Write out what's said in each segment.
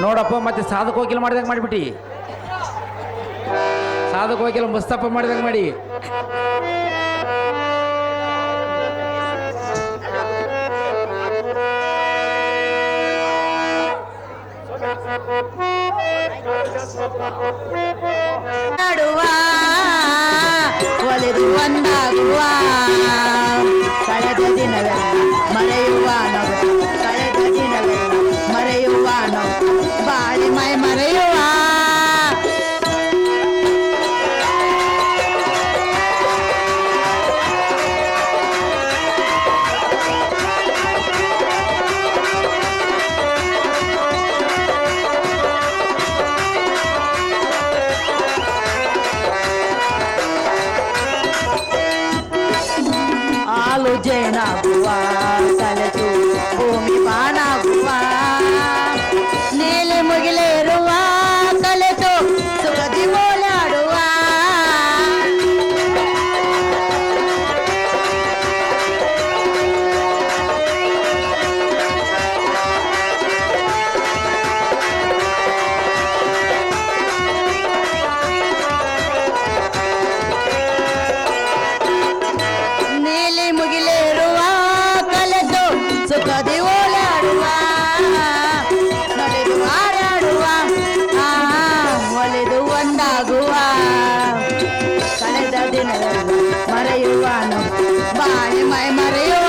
ನೋಡಪ್ಪ ಮತ್ತೆ ಸಾಧಕ ವಕೀಲ ಮಾಡಿದಂಗೆ ಮಾಡಿಬಿಟ್ಟು ಸಾಧಕ ವಕೀಲ ಮುಸ್ತಫ ಮಾಡಿದಂಗೆ ಮಾಡಿ ಒಲಿದು ಒಂದಾಗುವ ಕಳೆದ ದಿನವೆಲ್ಲ ಮರೆಯುವ ನಾವು ಕಳೆದ ದಿನವೆಲ್ಲ ಮರೆಯುವ ನಾವು ಬಾಳಿ ಮೈ ಮರೆಯುವ ಜೇನಾಗುವ ಕಲೆತು ಭೂಮಿ ಬಾನಾಗುವ ನೀಲಿ ಮುಗಿಲೇರುವ ಕಲೆತು ಸುಖದಿ ಓಲಾಡುವ ಮರೆಯುವ ಬಾಯಿ ಮೈ ಮರೆಯುವ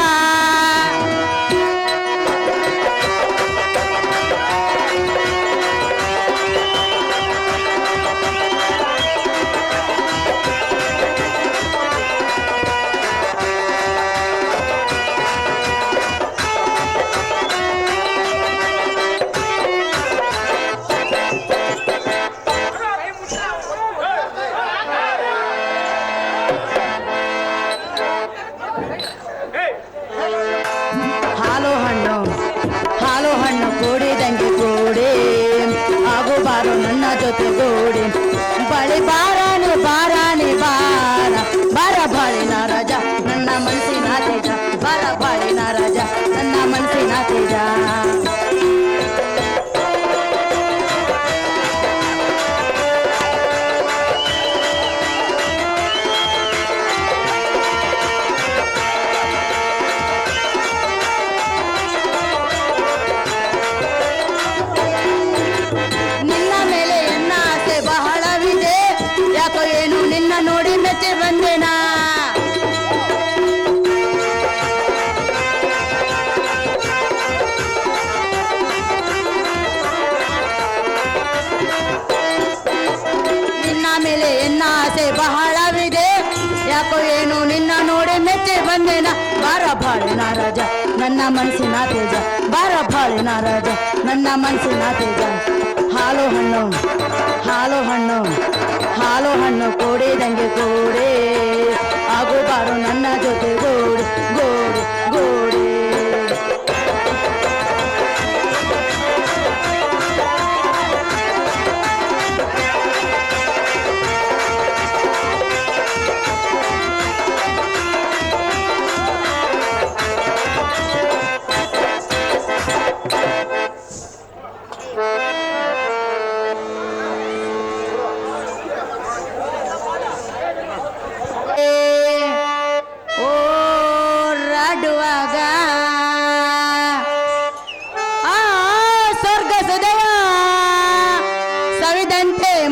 ಹಾಲು ಹಣ್ಣು ಕೂಡಿದಂಗೆ ಕೂಡಿ ಆಗು ಬಾರು ನನ್ನ ಜೊತೆ ಗೂಡಿ ಬಳಿ ಬಾರಾಣಿ ಬಾರಾಣಿ ಬಾರ ಬರ ಬಾಳಿನ ರಾಜ ನನ್ನ ಮನಸ್ಸಿನ ತೇಜ ಬರ ಬಾಳಿನ ರಾಜ ನನ್ನ ಮನಸ್ಸಿನ ತೇಜ ನೋಡಿ ಮೆಚ್ಚಿ ಬಂದೇನಾ ನಿನ್ನ ಮೇಲೆ ಎನ್ನ ಆಸೆ ಬಹಳವಿದೆ ಯಾಕೋ ಏನು ನಿನ್ನ ನೋಡಿ ಮೆಚ್ಚಿ ಬಂದೇನಾ ಬಾರ ಬಾಳಿನ ರಾಜ ನನ್ನ ಮನಸ್ಸಿನ ತೇಜ ಬಾರ ಬಾಳಿನ ರಾಜ ನನ್ನ ಮನಸ್ಸಿನ ತೇಜ ಹಾಲು ಹಣ್ಣು ಹಾಲು ಹಣ್ಣು ಹಾಲು ಹಣ್ಣು ಕೂಡಿದಂಗೆ ಕೂಡಿ ಆಗು ಬಾರು ನನ್ನ ಜೊತೆ ಗೋಡಿ ಗೋಡಿ ಗೋಡಿ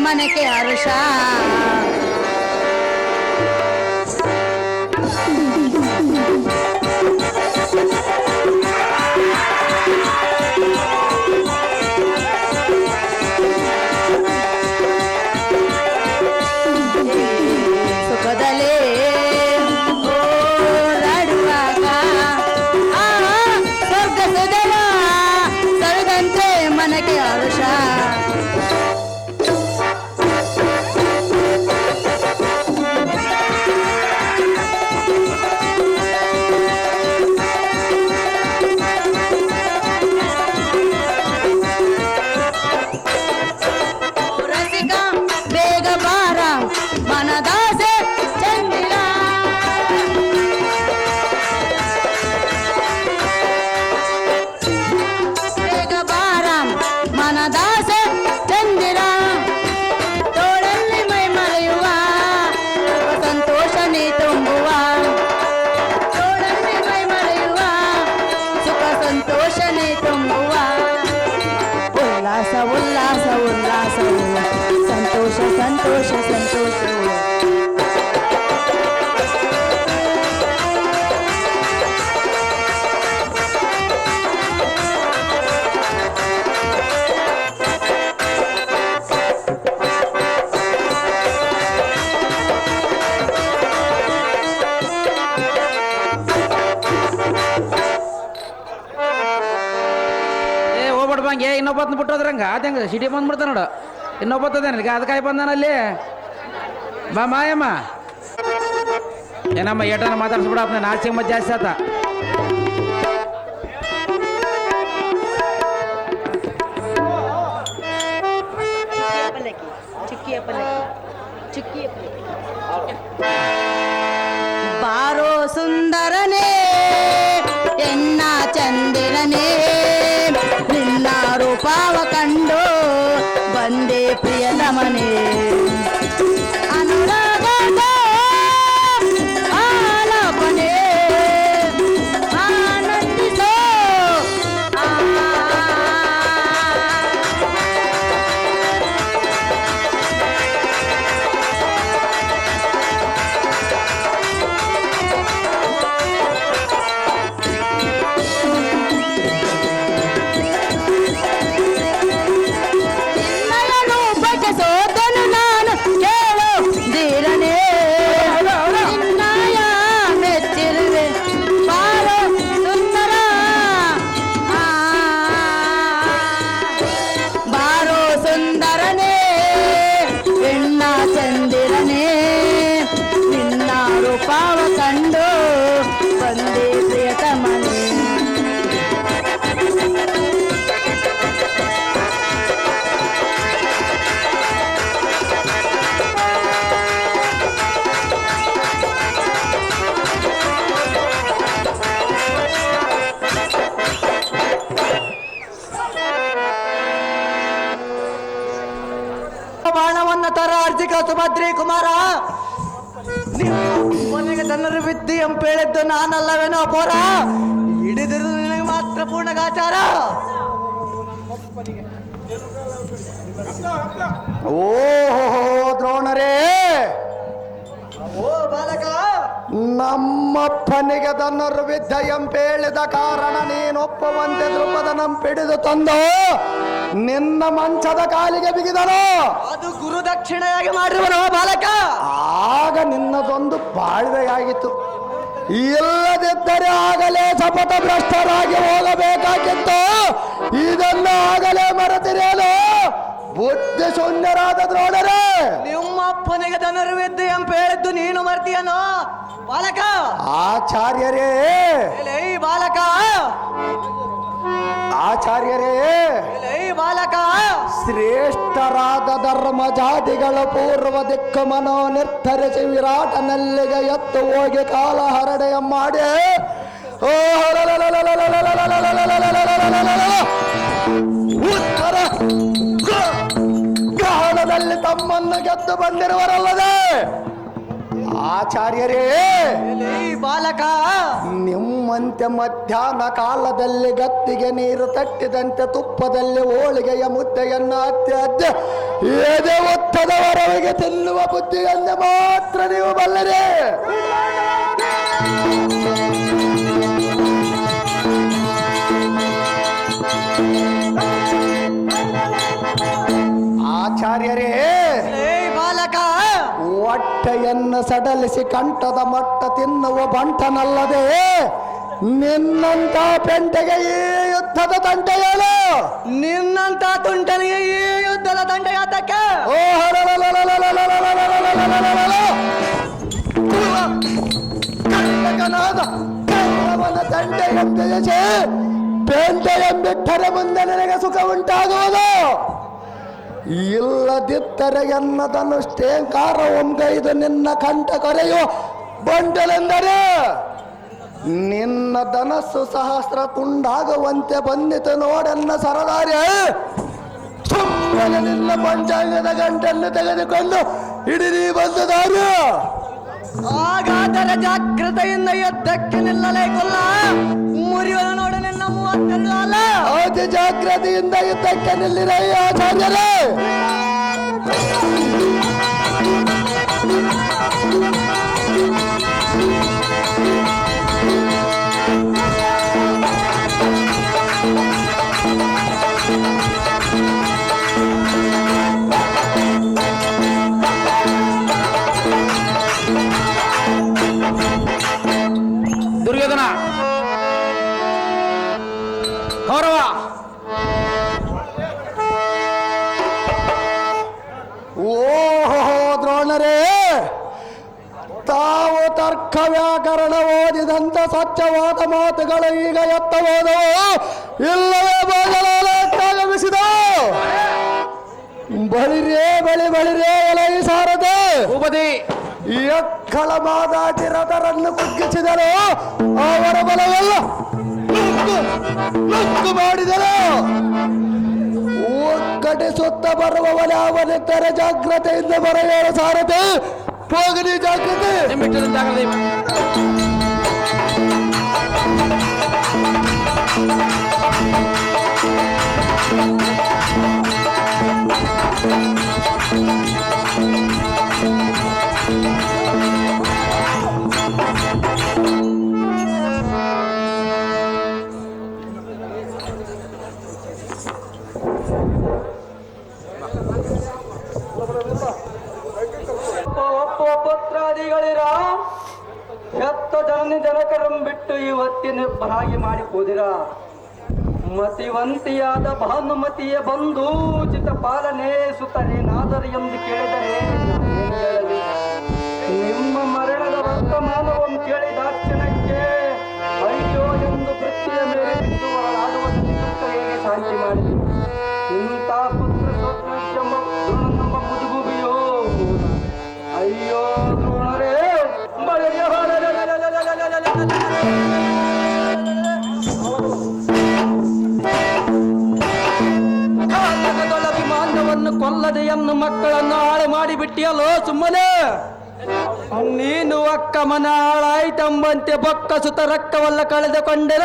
ಮನಕ್ಕೆ ಹರುಷ ಸುಖದಲ್ಲಿ ಓಡಾಡುವಾಗ ಸ್ವರ್ಗ ಸುಧವ ಸವಿದಂತೆ ಮನಕ್ಕೆ ಹರುಷ ಇನ್ನೊಬ್ಬತ್ನ ಬಿಟ್ಟೋದ್ರಂಗ ಅದಂಗ ಸಿಟಿ ಬಂದ್ಬಿಡ್ತ ನೋಡು ಇನ್ನೊಬ್ಬತ್ತದೇನ ಅದಕ್ಕಾಗಿ ಬಂದಾನಲ್ಲಿ ಬಾ ಮಾಯಮ್ಮ ಏನಮ್ಮ ಏಟನ ಮಾತಾಡ್ಸ್ಬಿಡ ನಾಚಿಗೆ ಮತ್ ಜಾಸ್ತಿ ಆತ ಬಾರೋ ಸುಂದರನೇ ಎನ್ನ ಚಂದಿರನೇ ನಿನ್ನ ರೂಪಾವ ಕಂಡು ಬಂದೆ ಪ್ರಿಯತಮನೇ ಅನುರಾಗದ ಆಲಾಪನೆ ಆನಂದಿಸೋ ಸೋತನು ನಾನು ಕೇಳು ಧೀರನೇ ನಿನ್ನಯ ಮೆಚ್ಚಿರುವೆ ಬಾರೋ ಸುಂದರ ಬಾರೋ ಸುಂದರನೇ ಎಣ್ಣ ಚಂದಿರನೇ ನಿನ್ನ ರೂಪಾವ ಕಂಡು ಬಂದೆ ಪ್ರಿಯತಮನೇ ಬಾಣವನ್ನ ತರ ಅರ್ಜಿಕ ಸುಭದ್ರಿ ಕುಮಾರ ಕೊನೆಗೆ ಜನರು ವಿದ್ಯೆ ಎಂಪೇಳಿದ್ದು ನಾನಲ್ಲವೇನೋ ಪೋರ ಹಿಡಿದಿರು ನಿನಗೆ ಮಾತ್ರ ಪೂರ್ಣಗಾಚಾರ ಓಹೋ ದ್ರೋಣರೇ ಓ ಬಾಲಕ ನಮ್ಮಪ್ಪನಿಗೆ ತನ್ನರು ವಿದ್ಯ ಎಂಪೇಳಿದ ಕಾರಣ ನೀನೊಪ್ಪವಂತೆ ದೃಪದನಂಪಿಡಿದು ತಂದು ನಿನ್ನ ಮಂಚದ ಕಾಲಿಗೆ ಬಿಗಿದನು ಅದು ಗುರು ದಕ್ಷಿಣೆಯಾಗಿ ಮಾಡಿರುವನು ಬಾಲಕ ಆಗ ನಿನ್ನದೊಂದು ಬಾಳ್ವೆಯಾಗಿತ್ತು ಇಲ್ಲದಿದ್ದರೆ ಆಗಲೇ ಶಪಥ ಭ್ರಷ್ಟರಾಗಿ ಹೋಗಬೇಕಾಗಿತ್ತು ಇದನ್ನು ಆಗಲೇ ಮರೆತಿರೇನು ಬುದ್ಧಿ ಶೂನ್ಯರಾದ ದ್ರೋಣರೇ ನಿಮ್ಮ ಅಪ್ಪನಿಗೆ ಜನರು ವಿದ್ಯೆ ಎಂಪೇಳಿದ್ದು ನೀನು ಮರ್ತಿಯನೋ ಬಾಲಕ ಆಚಾರ್ಯರೇ ಎಲೈ ಬಾಲಕ ಆಚಾರ್ಯರೇ ಎಲೈ ಬಾಲಕ ಶ್ರೇಷ್ಠರಾದ ಧರ್ಮ ಜಾತಿಗಳ ಪೂರ್ವ ದಿಕ್ಕು ಮನೋ ನಿರ್ಧರಿಸಿ ವಿರಾಟನಲ್ಲಿಗೆ ಎತ್ತು ಹೋಗಿ ಕಾಲ ಹರಡೆಯ ಮಾಡಿ ಉತ್ತರ ಗ್ರಹಣದಲ್ಲಿ ತಮ್ಮನ್ನು ಗೆದ್ದು ಬಂದಿರುವರಲ್ಲದೆ ಆಚಾರ್ಯರೇ ಎಲೈ ಬಾಲಕ ನಿಮ್ಮಂತೆ ಮಧ್ಯಾಹ್ನ ಕಾಲದಲ್ಲಿ ಗತ್ತಿಗೆ ನೀರು ತಟ್ಟಿದಂತೆ ತುಪ್ಪದಲ್ಲಿ ಹೋಳಿಗೆಯ ಮುದ್ದೆಯನ್ನು ಅತ್ಯದ್ಯ ಎದೆ ಒತ್ತದವರವರಿಗೆ ತಿನ್ನುವ ಬುದ್ಧಿಯನ್ನು ಮಾತ್ರ ನೀವು ಬಲ್ಲರೆ ಆಚಾರ್ಯರೇ ಎಲೈ ಬಾಲಕ ಹೊಟ್ಟೆಯನ್ನು ಸಡಲಿಸಿ ಕಂಠದ ಮಟ್ಟ ತಿನ್ನುವ ಬಂಟನಲ್ಲದೆ ನಿನ್ನಂತ ಪೆಂಟೆಗೆ ಈ ಯುದ್ಧದ ತಂಟೆ ಹೇಳು ನಿನ್ನಂತ ತುಂಟನಿಗೆ ಈ ಯುದ್ಧದ ದಂಡ ಯಾತಕ್ಕೆ ಓ ಕನ್ನಕನಾದ ಕನ್ನವನ ದಂಡೆ ಎಂಬೆಯಚೆ ಪೆಂಟೆ ಎಂಬಿಟ್ಟರೆ ಮುಂದೆ ನನಗೆ ಸುಖ ಉಂಟಾಗುವುದು ಇಲ್ಲದಿದ್ದರೆ ಎನ್ನದನ್ನು ಸ್ಟೇಂಕಾರ ಒಮ್ಗೈದು ನಿನ್ನ ಕಂಠ ಕೊರೆಯುವ ಬಂಡಲೆಂದರೆ ನಿನ್ನ ಧನಸ್ಸು ಸಹಸ್ರ ತುಂಡಾಗುವಂತೆ ಬಂದಿತು ನೋಡನ್ನ ಸರದಾರಿ ಸುಮ್ಮನೆ ನಿನ್ನ ಪಂಚಾಂಗದ ಗಂಟನ್ನು ತೆಗೆದುಕೊಂಡು ಹಿಡಿದಿ ಬಂದದಾರು ಹಾಗಾದರೆ ಜಾಗೃತೆಯಿಂದ ಯುದ್ಧಕ್ಕೆ ನಿಲ್ಲಲೇ ಕೊಲ್ಲ ಮುರಿಯುವ ನೋಡು ನಿನ್ನ 32 ಅಲ್ಲ ಅತಿ ಜಾಗ್ರತೆಯಿಂದ ಯುದ್ಧಕ್ಕೆ ನಿಲ್ಲಿರಯ್ಯ ಆಚಾರ್ಯರೇ ದುರ್ಯೋಧನ ಕೌರವ ಸ್ವಚ್ಛವಾದ ಮಾತುಗಳು ಈಗ ಎತ್ತಬೋದವು ಇಲ್ಲವೇ ಆಗಮಿಸಿದ ಬಳಿರೇ ಎಲೈ ಸಾರದೆ ಭೂಪತಿ ಎಕ್ಕಳ ಮಾದಾಟಿ ರಥರನ್ನು ಕುಗ್ಗಿಸಿದರು ಅವರ ಬಲವೆಲ್ಲ ನುಗ್ಗು ಮಾಡಿದರು ಒಕ್ಕಟಿಸುತ್ತ ಬರುವವನ ಅವನಿದ್ದರೆ ಜಾಗ್ರತೆಯಿಂದ ಬರೆಯಲು ಸಾರದೆ ಹೋಗಲಿ ಜಾಗ್ರತೆ ಪುತ್ರಾದಿಗಳಿರ ಎತ್ತ ಜನನಿ ಜನಕರಂ ಬಿಟ್ಟು ಇವತ್ತಿನ ಭಾಗಿ ಮಾಡಿ ಹೋದಿರ ಮತಿವಂತಿಯಾದ ಭಾನುಮತಿಯ ಬಂಧು ಚಿತ ಪಾಲನೆ ಸುತರೇನಾದರೂ ಎಂದು ಕೇಳಿದರೆ ನಾನೇನು ಹೇಳಲಿ? ನಿಮ್ಮ ಮರಣದ ವರ್ತಮಾನವನ್ನು ಕೇಳಿದ ಕ್ಷಣಕ್ಕೆ ಅಯ್ಯೋ ಎಂದು ವೃತ್ತಿಯ ಮೇಲೆ ಬಿದ್ದು ಹೊರಳಾಡುವುದನ್ನು ಹೇಗೆ ಶಾಂತಿ ಮಾಡಿದೆ? ಇಂಥ ಪುತ್ರ ಸ್ವಪ್ನವೆಂಬ ದ್ರೋಣನೆಂಬ ಮುದುಗುಬಿಯೋ ಅಯ್ಯೋ ದ್ರೋಣರೇ ಬಳಿಗೆ ಅಭಿಮಾನವನ್ನು ಕೊಲ್ಲದೆ ಎನ್ನು ಮಕ್ಕಳನ್ನು ಹಾಳು ಮಾಡಿಬಿಟ್ಟಿಯಲ್ಲೋ ಸುಮ್ಮನೆ ನೀನು ಅಕ್ಕ ಮನ ಹಾಳಾಯ್ತೆಂಬಂತೆ ಬೊಕ್ಕ ಸುತ ರಕ್ತವಲ್ಲ ಕಳೆದುಕೊಂಡೆನ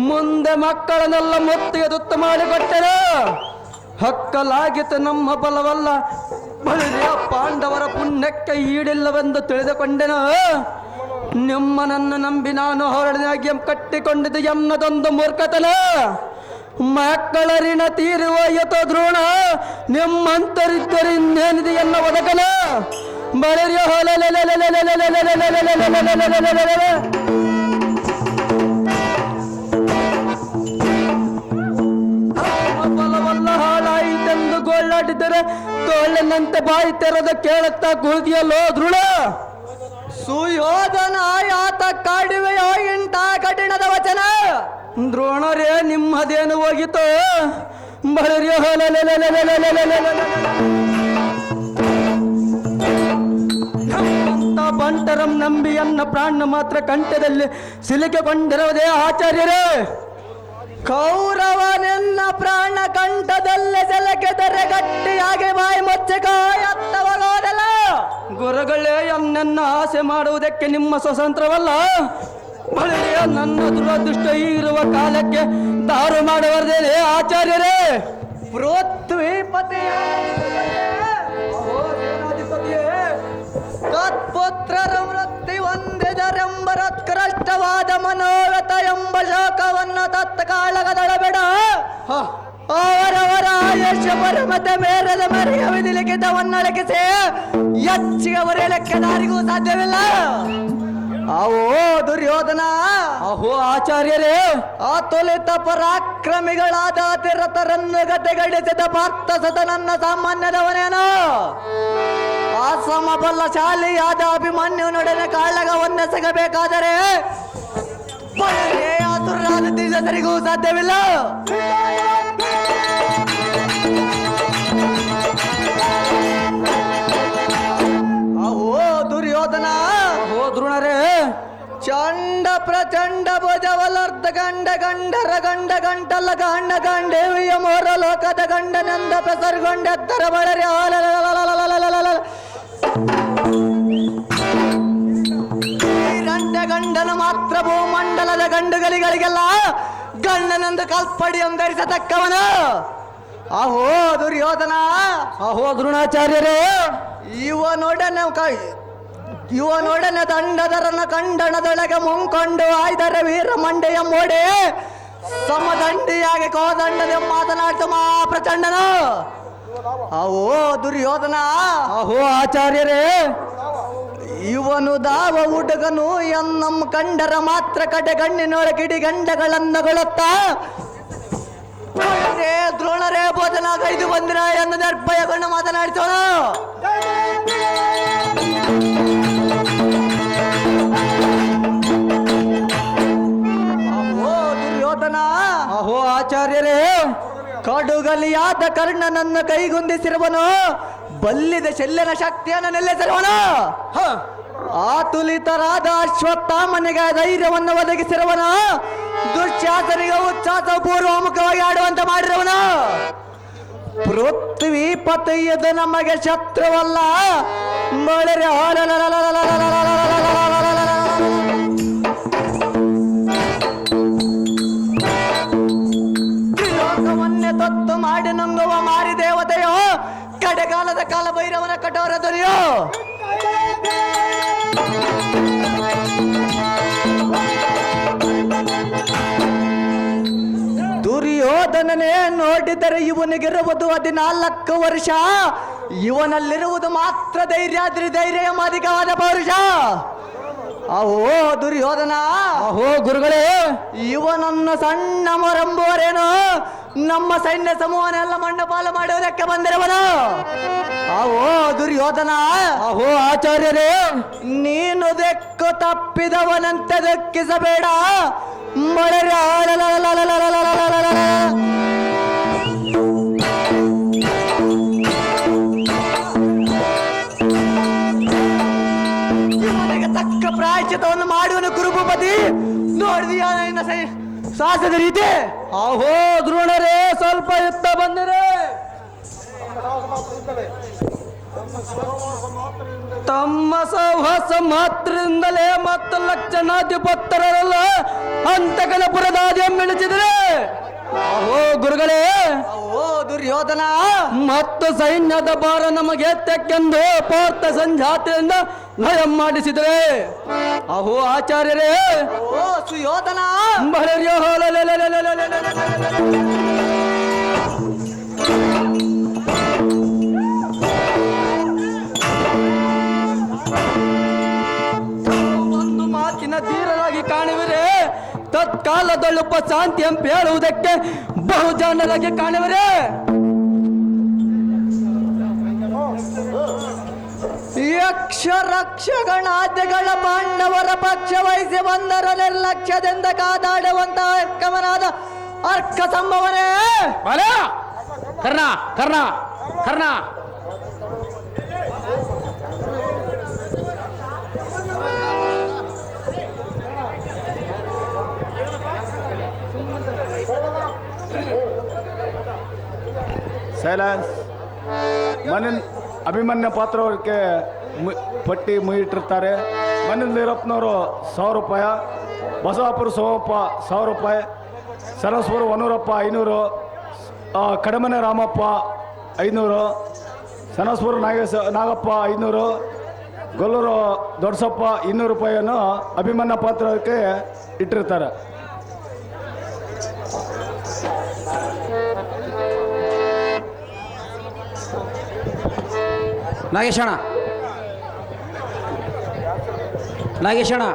ಮುಂದೆ ಮಕ್ಕಳನ್ನೆಲ್ಲ ಮುತ್ತಿಗೆ ತುತ್ತು ಮಾಡಿಕೊಟ್ಟೆನ ಹಕ್ಕಲಾಗಿತ್ತು ನಮ್ಮ ಬಲವಲ್ಲ ಬಳಿಯ ಪಾಂಡವರ ಪುಣ್ಯಕ್ಕೆ ಈಡಿಲ್ಲವೆಂದು ತಿಳಿದುಕೊಂಡೆನ ನಿಮ್ಮನನ್ನು ನಂಬಿ ನಾನು ಹೊರಡಿನಾಗಿ ಕಟ್ಟಿಕೊಂಡಿದ್ದು ಎನ್ನದೊಂದು ಮೂರ್ಖತನ ಮಕ್ಕಳ ಋಣ ತೀರುವ ಯಥೋ ದ್ರೋಣ ನಿಮ್ಮಂತರಿದ್ದರೆ ಇನ್ನೇನಿದೆ ಎನ್ನ ಒದಗನ ಬಳಿಯ ಬಲವಲ್ಲ ಹಾಳಾಯಿತೆಂದು ಗೋಳಾಡಿದರೆ ತೋಳಿನಂತೆ ಬಾಯಿ ತೆರೆದ ಕೇಳುತ್ತಾ ಕೂದಿಯಲ್ಲೋ ದ್ರೋಣ ಸುಯೋಧನ ಯಾತ ಕಾಡುವೆಯೋ ಇಂಥ ಕಠಿಣದ ವಚನ ದ್ರೋಣರೇ ನಿಮ್ಮದೇನು ಹೋಗಿತೋ ಬಳಿಯ ಬಂಟರಂ ನಂಬಿ ಎನ್ನ ಪ್ರಾಣ ಮಾತ್ರ ಕಂಠದಲ್ಲಿ ಸಿಲುಕಿಕೊಂಡಿರುವುದೇ ಆಚಾರ್ಯರೇ ಕೌರವನೆನ್ನ ಪ್ರಾಣ ಕಂಠದಲ್ಲೇ ಸೆಲಕೆದರೆ ಗಟ್ಟಿಯಾಗಿ ಬಾಯಿ ಮುಚ್ಚಕಾಯತ್ತವಗೋದಲ್ಲ ಗುರುಗಳೇ ಎನ್ನ ಆಸೆ ಮಾಡುವುದಕ್ಕೆ ನಿಮ್ಮ ಸ್ವತಂತ್ರವಲ್ಲ ಬಳಿಯ ನನ್ನ ದುರದೃಷ್ಟ ಇರುವ ಕಾಲಕ್ಕೆ ದಾರು ಮಾಡುವರದೇ ಆಚಾರ್ಯರೇ ಪೃಥ್ವಿಪತಿಯ ತತ್ಪುತ್ರರ ವೃತ್ತಿ ಹೊಂದಿದರೆಂಬ ರತ್ಕೃಷ್ಟವಾದ ಮನೋಗತ ಎಂಬ ಶೋಕವನ್ನು ತತ್ಕಾಲಗದಳಬೇಡ ಅವರವರ ಆಯುಷ್ಯ ಪರಮತೆ ಮೇರದ ಮರೆಯ ವಿಧಿಲಿಖಿತವನ್ನೊಳಗಿಸಿ ಹೆಚ್ಚಿಗೆ ಅವರೆಲೆಕ್ಕೆ ದಾರಿಗೂ ಸಾಧ್ಯವಿಲ್ಲ ಅವೋ ದುರ್ಯೋಧನ ಅಹೋ ಆಚಾರ್ಯರೇ ಅತುಲಿತ ಪರಾಕ್ರಮಿಗಳಾದ ಅತಿರಥರನ್ನು ಗದ್ದೆಗಡಿಸಿದ ಪಾರ್ಥ ಸತನನ್ನ ಸಾಮಾನ್ಯದವನೇನೋ ಅಸಮಬಲಶಾಲಿಯಾದ ಅಭಿಮನ್ಯುನೊಡನೆ ಕಾಳಗವನ್ನೇ ಸಿಗಬೇಕಾದರೆ ಆತುರಾದ ತೀಸರಿಗೂ ಸಾಧ್ಯವಿಲ್ಲ ಅಹೋ ದುರ್ಯೋಧನ ಅಹೋ ದ್ರೋಣರೇ ಚಂಡ ಪ್ರಚಂಡ ಭುಜವಲರ್ಧ ಗಂಡ ಗಂಡರ ಗಂಡ ಗಂಟಲ್ಲ ಗಂಡ ಗಂಡೇವಿಯ ಮೋರ ಲೋಕದ ಗಂಡನೆಂದ ಪೆಸರುಗೊಂಡೆತ್ತರ ಬಳರಿ ಗಂಡನ ಮಾತ್ರ ಭೂಮಂಡಲದ ಗಂಡುಗಳಿಗೆಲ್ಲ ಗಂಡನೆಂದು ಕಲ್ಪಡಿ ಧರಿಸತಕ್ಕವನು ಅಹೋ ದುರ್ಯೋಧನ ಅಹೋ ದ್ರೋಣಾಚಾರ್ಯರೇ ಇವನೊಡನೆ ದಂಡದರನ ಕಂಡಣದೊಳಗೆ ಮುಂಕೊಂಡು ಆಯ್ದರೆ ವೀರ ಮಂಡೆಯ ಮೋಡೆ ಸಮದಂಡಿಯಾಗಿ ಕೋದಂಡದೆ ಮಾತನಾಡಿದ ಮಹಾಪ್ರಚಂಡನು ಅಹೋ ದುರ್ಯೋಧನ ಅಹೋ ಆಚಾರ್ಯರೇ ಇವನು ದಾವ ಹುಡುಗನು ಎನ್ನಮ್ಮ ಕಂಡರ ಮಾತ್ರ ಕಡೆ ಗಣ್ಣಿನೊಳಗಿಡಿ ಗಂಡಗಳನ್ನಗೊಳ್ಳುತ್ತ ದ್ರೋಣರೇ ಬೋಧನ ಕೈದು ಬಂದಿನ ಎಂದು ನಿರ್ಭಯಗೊಂಡು ಮಾತನಾಡಿಸೋಣ ಆಚಾರ್ಯರೇ, ಕಡುಗಲಿಯಾದ ಕರ್ಣನನ್ನ ಕೈಗೊಂದಿಸಿರುವನು, ಬಲ್ಲಿದ ಶಲ್ಯನ ಶಕ್ತಿಯನ್ನು ನೆಲೆಸಿರುವನು, ಆತುಲಿತರಾದ ಅಶ್ವತ್ಥಾಮನಿಗೆ ಧೈರ್ಯವನ್ನು ಒದಗಿಸಿರುವನು, ದುಶ್ಯಾಸನಿಗೆ ಉಚ್ಚಾಸ ಪೂರ್ವಮುಖವಾಗಿ ಆಡುವಂತ ಮಾಡಿರುವನು. ಪೃಥ್ವಿ ಪತಿಯದು ನಮಗೆ ಶತ್ರುವಲ್ಲ, ಮಳೆರೆ ತ್ರಿಲೋಕವನ್ನೇ ತೊತ್ತು ಮಾಡಿ ನಂಗುವ ಮಾರಿ ದೇವತೆಯೋ, ಕಡೆಗಾಲದ ಕಾಲ ಭೈರವನ ಕಠೋರ ಧ್ವನಿಯೋ. ದುರ್ಯೋಧನನೇ ನೋಡಿದರೆ ಇವನಿಗಿರುವುದು 14 ವರ್ಷ, ಇವನಲ್ಲಿರುವುದು ಮಾತ್ರ ಧೈರ್ಯಾದ್ರಿ ಧೈರ್ಯ ಅಧಿಕವಾದ ಪೌರುಷ. ಅಹೋ ದುರ್ಯೋಧನ, ಅಹೋ ಗುರುಗಳೇ, ಇವನನ್ನು ಸಣ್ಣ ಮೊರಂಬೋರೇನು ನಮ್ಮ ಸೈನ್ಯ ಸಮೂಹನೆಲ್ಲ ಮಣ್ಣಪಾಲು ಮಾಡುವುದಕ್ಕೆ ಬಂದಿರುವನು. ಅಹೋ ದುರ್ಯೋಧನ, ಅಹೋ ಆಚಾರ್ಯರೇ, ನೀನು ದೆಕ್ಕು ತಪ್ಪಿದವನಂತೆ ದುಃಖಿಸಬೇಡ. ಮಳೆರ ಇವನಿಗೆ ತಕ್ಕ ಪ್ರಾಯಶ್ಚಿತವನ್ನು ಮಾಡುವನು ಗುರುಭೂಪತಿ. ನೋಡಿದೀಯ ನಿನ್ನ ಸಾಹಸದ ರೀತಿ? ಅಹೋ ದ್ರೋಣರೇ, ಸ್ವಲ್ಪ ಎತ್ತ ಬಂದರೆ ತಮ್ಮ ಸಹವಾಸ ಮಾತ್ರದಿಂದಲೇ ಮತ್ತು ಲಕ್ಷಣಾಧಿಪತ್ತರಲ್ಲ ಅಂತಕನಪುರದಾದಿ ಮಿಳಿಸಿದರೆ. ಅಹೋ ಗುರುಗಳೇ, ಓ ದುರ್ಯೋಧನ, ಮತ್ತು ಸೈನ್ಯದ ಭಾರ ನಮಗೆ ತೆಕ್ಕೆಂದು ಪಾರ್ಥ ಸಂಜಾತಿಯಿಂದ ಲಯ ಮಾಡಿಸಿದರೆ. ಅಹೋ ಆಚಾರ್ಯರೇ, ಓ ಸುಯೋಧನ, ಒಂದು ಮಾತಿನ ಧೀರರಾಗಿ ಕಾಣುವಿರೆ, ತತ್ಕಾಲದಲ್ಲುಪ ಶಾಂತಿ ಎಂಪ ಹೇಳುವುದಕ್ಕೆ ಬಹುಜನರಾಗಿ ಕಾಣುವಿರೆ. ಯಕ್ಷ ರಕ್ಷಗಣಾದ್ಯಗಳ ಪಾಂಡವರ ಪಕ್ಷ ವಹಿಸಿ ಬಂದರ ನಿರ್ಲಕ್ಷ್ಯದಿಂದ ಕಾದಾಡುವಂತ ಕಮನಾದ ಅರ್ಕ ಸಂಭವನೇ. ಕರ್ಣ ಕರ್ಣ ಕರ್ಣ, ಸೈಲೆನ್ಸ್. ಅಭಿಮನ್ಯ ಪಾತ್ರವರ್ಗಕ್ಕೆ ಪಟ್ಟಿ ಮುಯಿಟ್ಟಿರ್ತಾರೆ. ಮನೆಯಲ್ಲಿ ವೀರಪ್ಪನವರು 1000 ರೂಪಾಯಿ, ಬಸವಾಪುರ ಸೋಮಪ್ಪ 1000 ರೂಪಾಯಿ, ಸರಸ್ವರ ವನೂರಪ್ಪ 500, ಕಡಮನೆ ರಾಮಪ್ಪ 500, ಸನಸ್ವರ ನಾಗಪ್ಪ 500, ಗೊಲ್ಲೂರು ದೊಡ್ಡಸಪ್ಪ 200 ರೂಪಾಯಿಯನ್ನು ಅಭಿಮನ್ಯ ಪಾತ್ರಕ್ಕೆ ಇಟ್ಟಿರ್ತಾರೆ. ನಾಗೇಶಣ್ಣ, ನಾಗೇಶಣ್ಣ,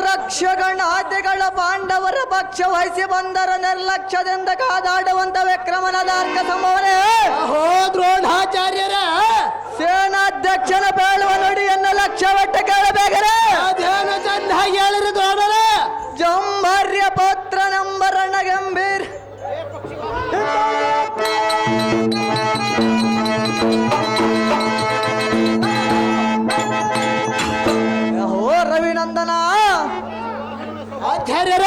ರಕ್ಷಗಣಾದ್ಯಗಳ ಪಾಂಡವರ ಪಕ್ಷ ವಹಿಸಿ ಬಂದರ ನಿರ್ಲಕ್ಷ್ಯದಿಂದ ಕಾದಾಡುವಂತ ವಿಕ್ರಮನಾದ ಅರ್ಕ ಸಂಭವನೇ. ಅಹೋ ದ್ರೋಣಾಚಾರ್ಯರ, ಸೇನಾಧ್ಯಕ್ಷನ ಬೇಳುವ ನುಡಿಯನ್ನು ಲಕ್ಷ್ಯವಿಟ್ಟು ಕೇಳಬೇಕರೆ. ಅದೇನು ಚೆನ್ನಾಗಿ ಹೇಳಿರಿ ದ್ರೋಣರ. ಜಂಬರ್ಯ ಪುತ್ರ ನಂಬರಣ್ಣ ಗಂಭೀರ್, ಓ ರವಿನಂದನ, ಆಚಾರ್ಯರ,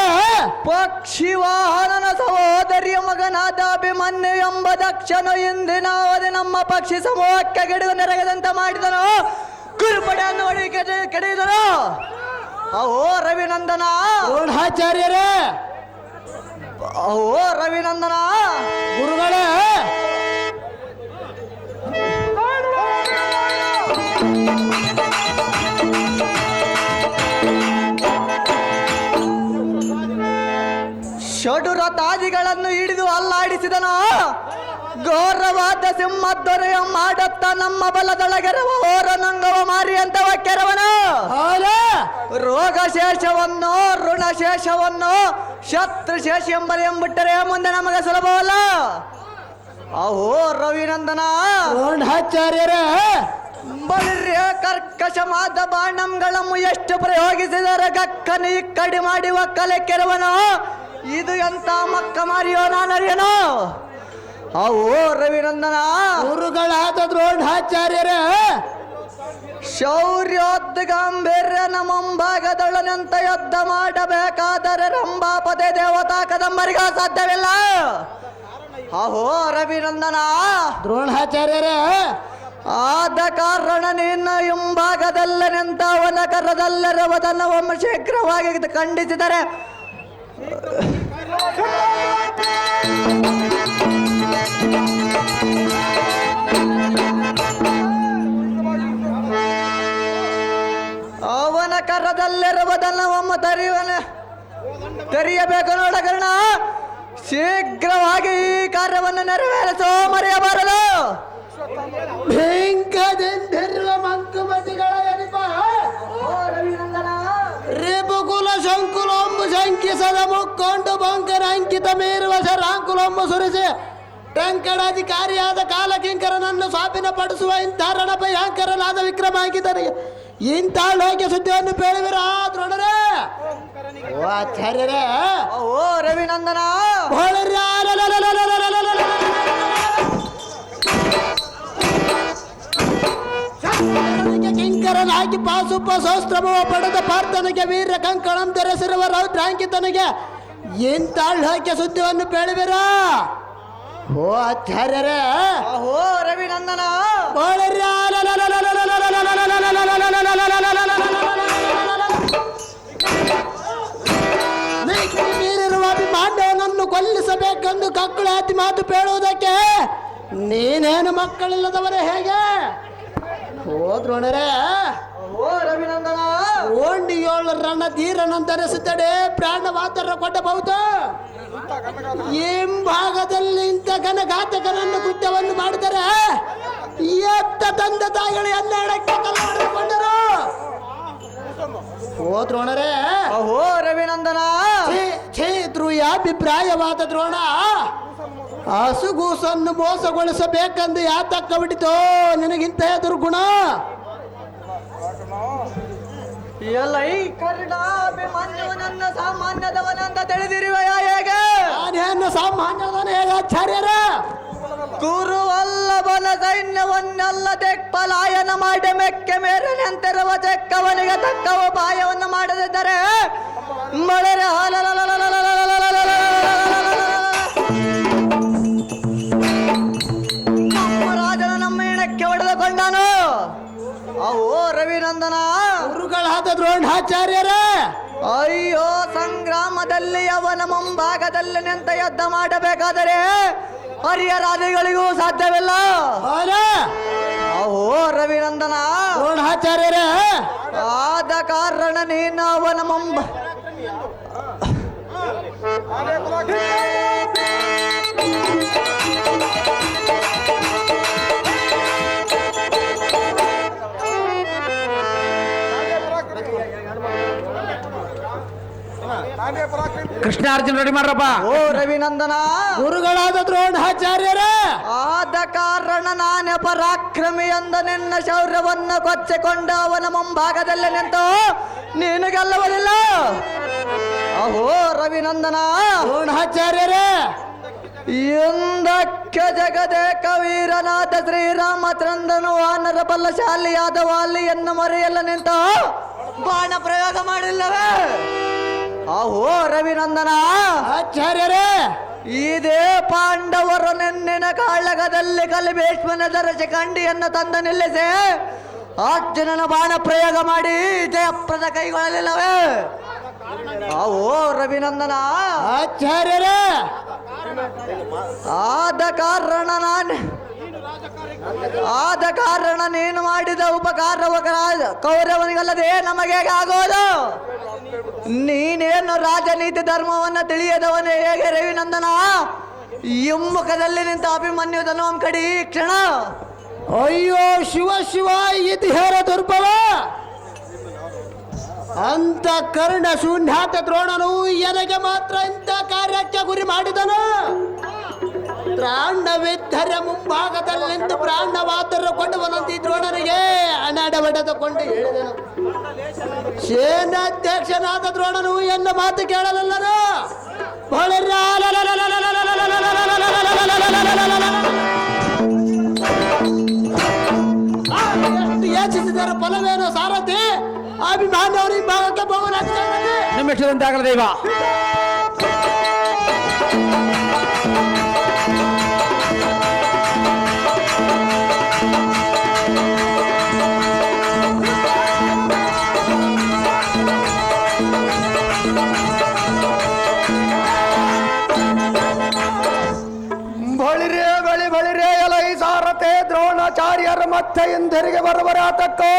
ಪಕ್ಷಿ ವಾಹನನ ಸಹೋದರಿಯ ಮಗನಾದ ಅಭಿಮನ್ಯು ಎಂಬ ದಕ್ಷನು ಇಂದಿನ ಅವಧಿ ನಮ್ಮ ಪಕ್ಷಿ ಸಮೂಹಕ್ಕೆ ಗಿಡುಗು ನೆರಗದಂತೆ ಮಾಡಿದನು. ಗುರುಪಡೆಯನ್ನು ಹೊಡಿ ಕೆಡೆಯಿದನು. ಅಹೋ ರವಿನಂದನ, ದ್ರೋಣಾಚಾರ್ಯರ, ಅಹೋ ರವಿನಂದನ, ಗುರುಗಳೇ, ಷಡುರತಾದಿಗಳನ್ನು ಹಿಡಿದು ಅಲ್ಲಾಡಿಸಿದನು. ಘೋರವಾದ ಸಿಂಹಧ್ವರೆಯ ಮಾಡುತ್ತ ನಮ್ಮ ಬಲದೊಳಗೆರವ ಓರ ನಂಗವ ಮಾರಿ ಅಂತವ ಕೆರವನು. ರೋಗ ಶೇಷವನ್ನು ಋಣ ಶೇಷವನ್ನು ಶತ್ರು ಶೇಷ ಎಂಬಿಟ್ಟರೆ ಮುಂದೆ ನಮಗೆ ಸುಲಭವಲ್ಲ. ಅಹೋ ರವಿನಂದನ, ದ್ರೋಣಾಚಾರ್ಯರ, ಬಳಿರ್ಯ ಕರ್ಕಶವಾದ ಬಾಣಂಗಳಮ್ಮ ಎಷ್ಟು ಪ್ರಯೋಗಿಸಿದರೆ ಗಕ್ಕನಿ ಕಡಿ ಮಾಡಿ ಒಕ್ಕಲೆ ಕೆರವನು ಇದು ಎಂತ ಮಕ್ಕ ಮಾರಿಯೋ ನಾನರಿಯನು ಅವು ರವಿನಂದನ ಗುರುಗಳಾದ ದ್ರೋಣಾಚಾರ್ಯರ ಶೌರ್ಯೋದ್ಗಾಂಭೀರ್ಯನ ಮುಂಭಾಗದೊಳನಂತ ಯುದ್ಧ ಮಾಡಬೇಕಾದರೆ ರಂಭಾಪದೆ ದೇವತಾ ಕದಂಬರಿಗ ಸಾಧ್ಯವಿಲ್ಲ. ಅಹೋ ರವಿನಂದನ ದ್ರೋಣಾಚಾರ್ಯರ ಆದ ಕಾರಣ ನಿನ್ನ ಹಿಂಭಾಗದಲ್ಲ ನಿಂತವನ ಕರದಲ್ಲಿರುವುದನ್ನು ಒಮ್ಮೆ ಶೀಘ್ರವಾಗಿ ಖಂಡಿಸಿದರೆ ಅವನ ಕರದಲ್ಲಿರುವುದನ್ನು ಒಮ್ಮ ತೆರೆಯಬೇಕು ನೋಡಕರ್ಣ. ಶೀಘ್ರವಾಗಿ ಈ ಕಾರ್ಯವನ್ನು ನೆರವೇರಿಸೋ ಮರೆಯಬಾರದು. ಭೀಂಕದಿಂದಿರುವ ಮಂಕುಮತಿಗಳ ಎನಿಪ ರೇಪುಕುಲ ಶಂಕುಲೊಂಬು ಶಂಕಿಸದ ಮುಕ್ಕೊಂಡು ಬಂಕರ ಅಂಕಿತ ಮೀರುವ ಶರಾಂಕುಲೊಂಬು ಸುರಿಸಿ ಟಂಕಡಾಧಿಕಾರಿಯಾದ ಕಾಲಕಿಂಕರನನ್ನು ಸ್ವಾಪಿನ ಪಡಿಸುವ ಇಂಥ ರಣಭಯಾಂಕರನಾದ ವಿಕ್ರಮಾಂಕಿತನಿಗೆ ಇಂಥ ಲೋಕ ಸುದ್ದಿಯನ್ನು ಬೇಳುವಿರ ದ್ರೋಣರೇ ಓ ಆಚಾರ್ಯರೇ ಓ ರವಿನಂದನ ಕಿಂಕರನಾಗಿ ಪಾಸುಪ ಸೋಸ್ತ್ರಮವ ಪಡೆದ ಪಾರ್ಥನಿಗೆ ವೀರ ಕಂಕಣಂ ಧರಿಸಿರುವ ರೌದ್ರಾಂಕಿತನಿಗೆ ಇಂಥ ಲೋಕ ಸುದ್ದಿಯನ್ನು ಬೇಳುವಿರ ಓ ಆಚಾರ್ಯರೇ ಓ ರವಿನಂದನ ನೀರಿರುವ ಅಭಿಮಾನ್ಯವನನ್ನು ಕೊಲ್ಲಿಸಬೇಕೆಂದು ಕಕ್ಕಳಾತಿ ಮಾತು ಬೇಡುವುದಕ್ಕೆ ನೀನೇನು ಮಕ್ಕಳಿಲ್ಲದವರೇ ಹೇಗೆ ಓ ದ್ರೋಣರೇ ಓ ರವಿನಂದನ ಓಂಡಿ 7 ರಣ ಧೀರನಂತರಿಸುತ್ತಡೆ ಪ್ರಾಣವಾತರ ಕೊಡಬಹುದು. ಹಿಂಭಾಗದಲ್ಲಿ ಇಂಥ ಘನಘಾತಕರನ್ನು ಕೃತ್ಯವನ್ನು ಮಾಡಿದರೆ ಎತ್ತ ತಂದೆ ತಾಯಿಗಳು ಎನ್ನೆಡಕ್ಕೆ ಕಲ್ಲಾಡಿಕೊಂಡರು. ಓ ದ್ರೋಣರೇ ಓ ರವಿನಂದನ ಧ್ರುಯಾಭಿಪ್ರಾಯವಾದ ದ್ರೋಣ ಹಸುಗೂಸನ್ನು ಮೋಸಗೊಳಿಸಬೇಕೆಂದು ಯಾತಕ್ಕ ಬಿಟ್ಟಿತೋ ನಿನಗಿಂತ ದುರ್ಗುಣ. ಎಲ್ಲ ಈ ಕರ್ಣಾಭಿಮನ್ಯುವನನ್ನ ಸಾಮಾನ್ಯದವನಂತ ತಿಳಿದಿರುವೆಯಾ ಹೇಗೆ? ನಾನೇನು ಸಾಮಾನ್ಯದವನು ಹೇಗೆ ಆಚಾರ್ಯರ? ಕುರುವಲ್ಲಭನ ಸೈನ್ಯವನ್ನೆಲ್ಲ ದಿಕ್ಪಲಾಯನ ಮಾಡಿ ಮೆಕ್ಕೆ ಮೇರೆ ನಿಂತಿರುವ ಚೆಕ್ಕವನಿಗೆ ತಕ್ಕ ಉಪಾಯವನ್ನು ಮಾಡದಿದ್ದರೆ ಮಳೆರೆ ನಮ್ಮ ರಾಜನ ನಮ್ಮ ಇಣಕ್ಕೆ ಹೊಡೆದುಕೊಂಡನು. ಓ ರವಿನಂದನ ಗುರುಗಳಾದ ದ್ರೋಣಾಚಾರ್ಯರ ಅಯ್ಯೋ ಸಂಗ್ರಾಮದಲ್ಲಿ ಅವನ ಮುಂಭಾಗದಲ್ಲಿ ನಿಂತ ಯುದ್ಧ ಮಾಡಬೇಕಾದರೆ ಹರಿಯರಾದಿಗಳಿಗೂ ಸಾಧ್ಯವಿಲ್ಲ. ಓ ರವಿನಂದನ ದ್ರೋಣಾಚಾರ್ಯರ ಆದ ಕಾರಣ ನೀನು ಅವನ ಕೃಷ್ಣಾರ್ಜುನ ರೆಡಿ ಮಾಡ್ರಪ್ಪ. ಓ ರವಿನಂದನ ಗುರುಗಳಾದ ದ್ರೋಣಾಚಾರ್ಯರ ಆದ ಕಾರಣ ನಾನೇ ಪರಾಕ್ರಮಿ ಎಂದ ನಿನ್ನ ಶೌರ್ಯವನ್ನು ಕೊಚ್ಚಿಕೊಂಡು ಅವನ ಮುಂಭಾಗದಲ್ಲಿ ನಿಂತು ನೀನು ಗೆಲ್ಲುವುದಿಲ್ಲ. ಅಹೋ ರವಿನಂದನ ದ್ರೋಣಾಚಾರ್ಯರ ಎಂದಕ್ಕೆ ಜಗದೇಕ ವೀರನಾದ ಶ್ರೀರಾಮಚಂದ್ರನು ವಾನರ ಬಲಶಾಲಿಯಾದ ವಾಲಿಯನ್ನು ಮರೆಯಲ್ಲ ನಿಂತ ಬಾಣ ಪ್ರಯೋಗ ಮಾಡಿಲ್ಲವೇ? ಅಹೋ ರವಿನಂದನ ಆಚಾರ್ಯರೇ ಇದೇ ಪಾಂಡವರು ನಿನ್ನಿನ ಕಾಳಗದಲ್ಲಿ ಕಲಿಭೀಷ್ಮನ ಧರಿಸಿ ಕಂಡಿಯನ್ನು ತಂದು ನಿಲ್ಲಿಸಿ ಅರ್ಜುನನ ಬಾಣ ಪ್ರಯೋಗ ಮಾಡಿ ಜಯಪ್ರದ ಕೈಗೊಳ್ಳಲಿಲ್ಲವೇ? ಅಹೋ ರವಿನಂದನ ಆಚಾರ್ಯರೇ ಆದ ಕಾರಣ ನೀನು ಮಾಡಿದ ಉಪಕಾರವ ಕೌರವನಿಗಲ್ಲದೆ ನಮಗೆ ಆಗೋದು. ನೀನೇನು ರಾಜನೀತಿ ಧರ್ಮವನ್ನು ತಿಳಿಯದವನೇ ಹೇಗೆ ರವಿನಂದನ? ಹಿಮ್ಮುಖದಲ್ಲಿ ನಿಂತ ಅಭಿಮನ್ಯುದನ್ನು ಒಂದು ಕಡಿ ಕ್ಷಣ. ಅಯ್ಯೋ ಶಿವ ಶಿವ ಇತಿಹಾರ ದುರ್ಬಲ ಅಂತ ಕರ್ಣ ಶೂನ್ಯಾತ ದ್ರೋಣನು ಎನಗೆ ಮಾತ್ರ ಇಂಥ ಕಾರ್ಯಕ್ಕೆ ಗುರಿ ಮಾಡಿದನು. ಪ್ರಾಣವಿದ್ದರೆ ಮುಂಭಾಗದಲ್ಲಿಂದು ಪ್ರಾಣವಾದರೂ ಕೊಡುವನಂತೆ ದ್ರೋಣನಿಗೆ ಅನಾಡಬಡದುಕೊಂಡು ಹೇಳಿದನು. ಸೇನಾಧ್ಯಕ್ಷನಾದ ದ್ರೋಣನು ಎನ್ನ ಮಾತು ಕೇಳಲಿಲ್ಲನು. ಯೋಚಿಸಿದರ ಫಲವೇನು ಸಾರಥಿ? ಅಭಿಮಾನವರು ಈ ಭಾಗಕ್ಕೆ ನಿಮ್ಮ ಇಷ್ಟದಂತೆ ಆಗಲ ದೈವ. ಬಳಿರೇ ಎಲೈ ಸಾರಥೆ ದ್ರೋಣಾಚಾರ್ಯರ ಮತ್ತೆ ಹಿಂದಿರುಗಿ ಬರುವರ ತಕ್ಕೋ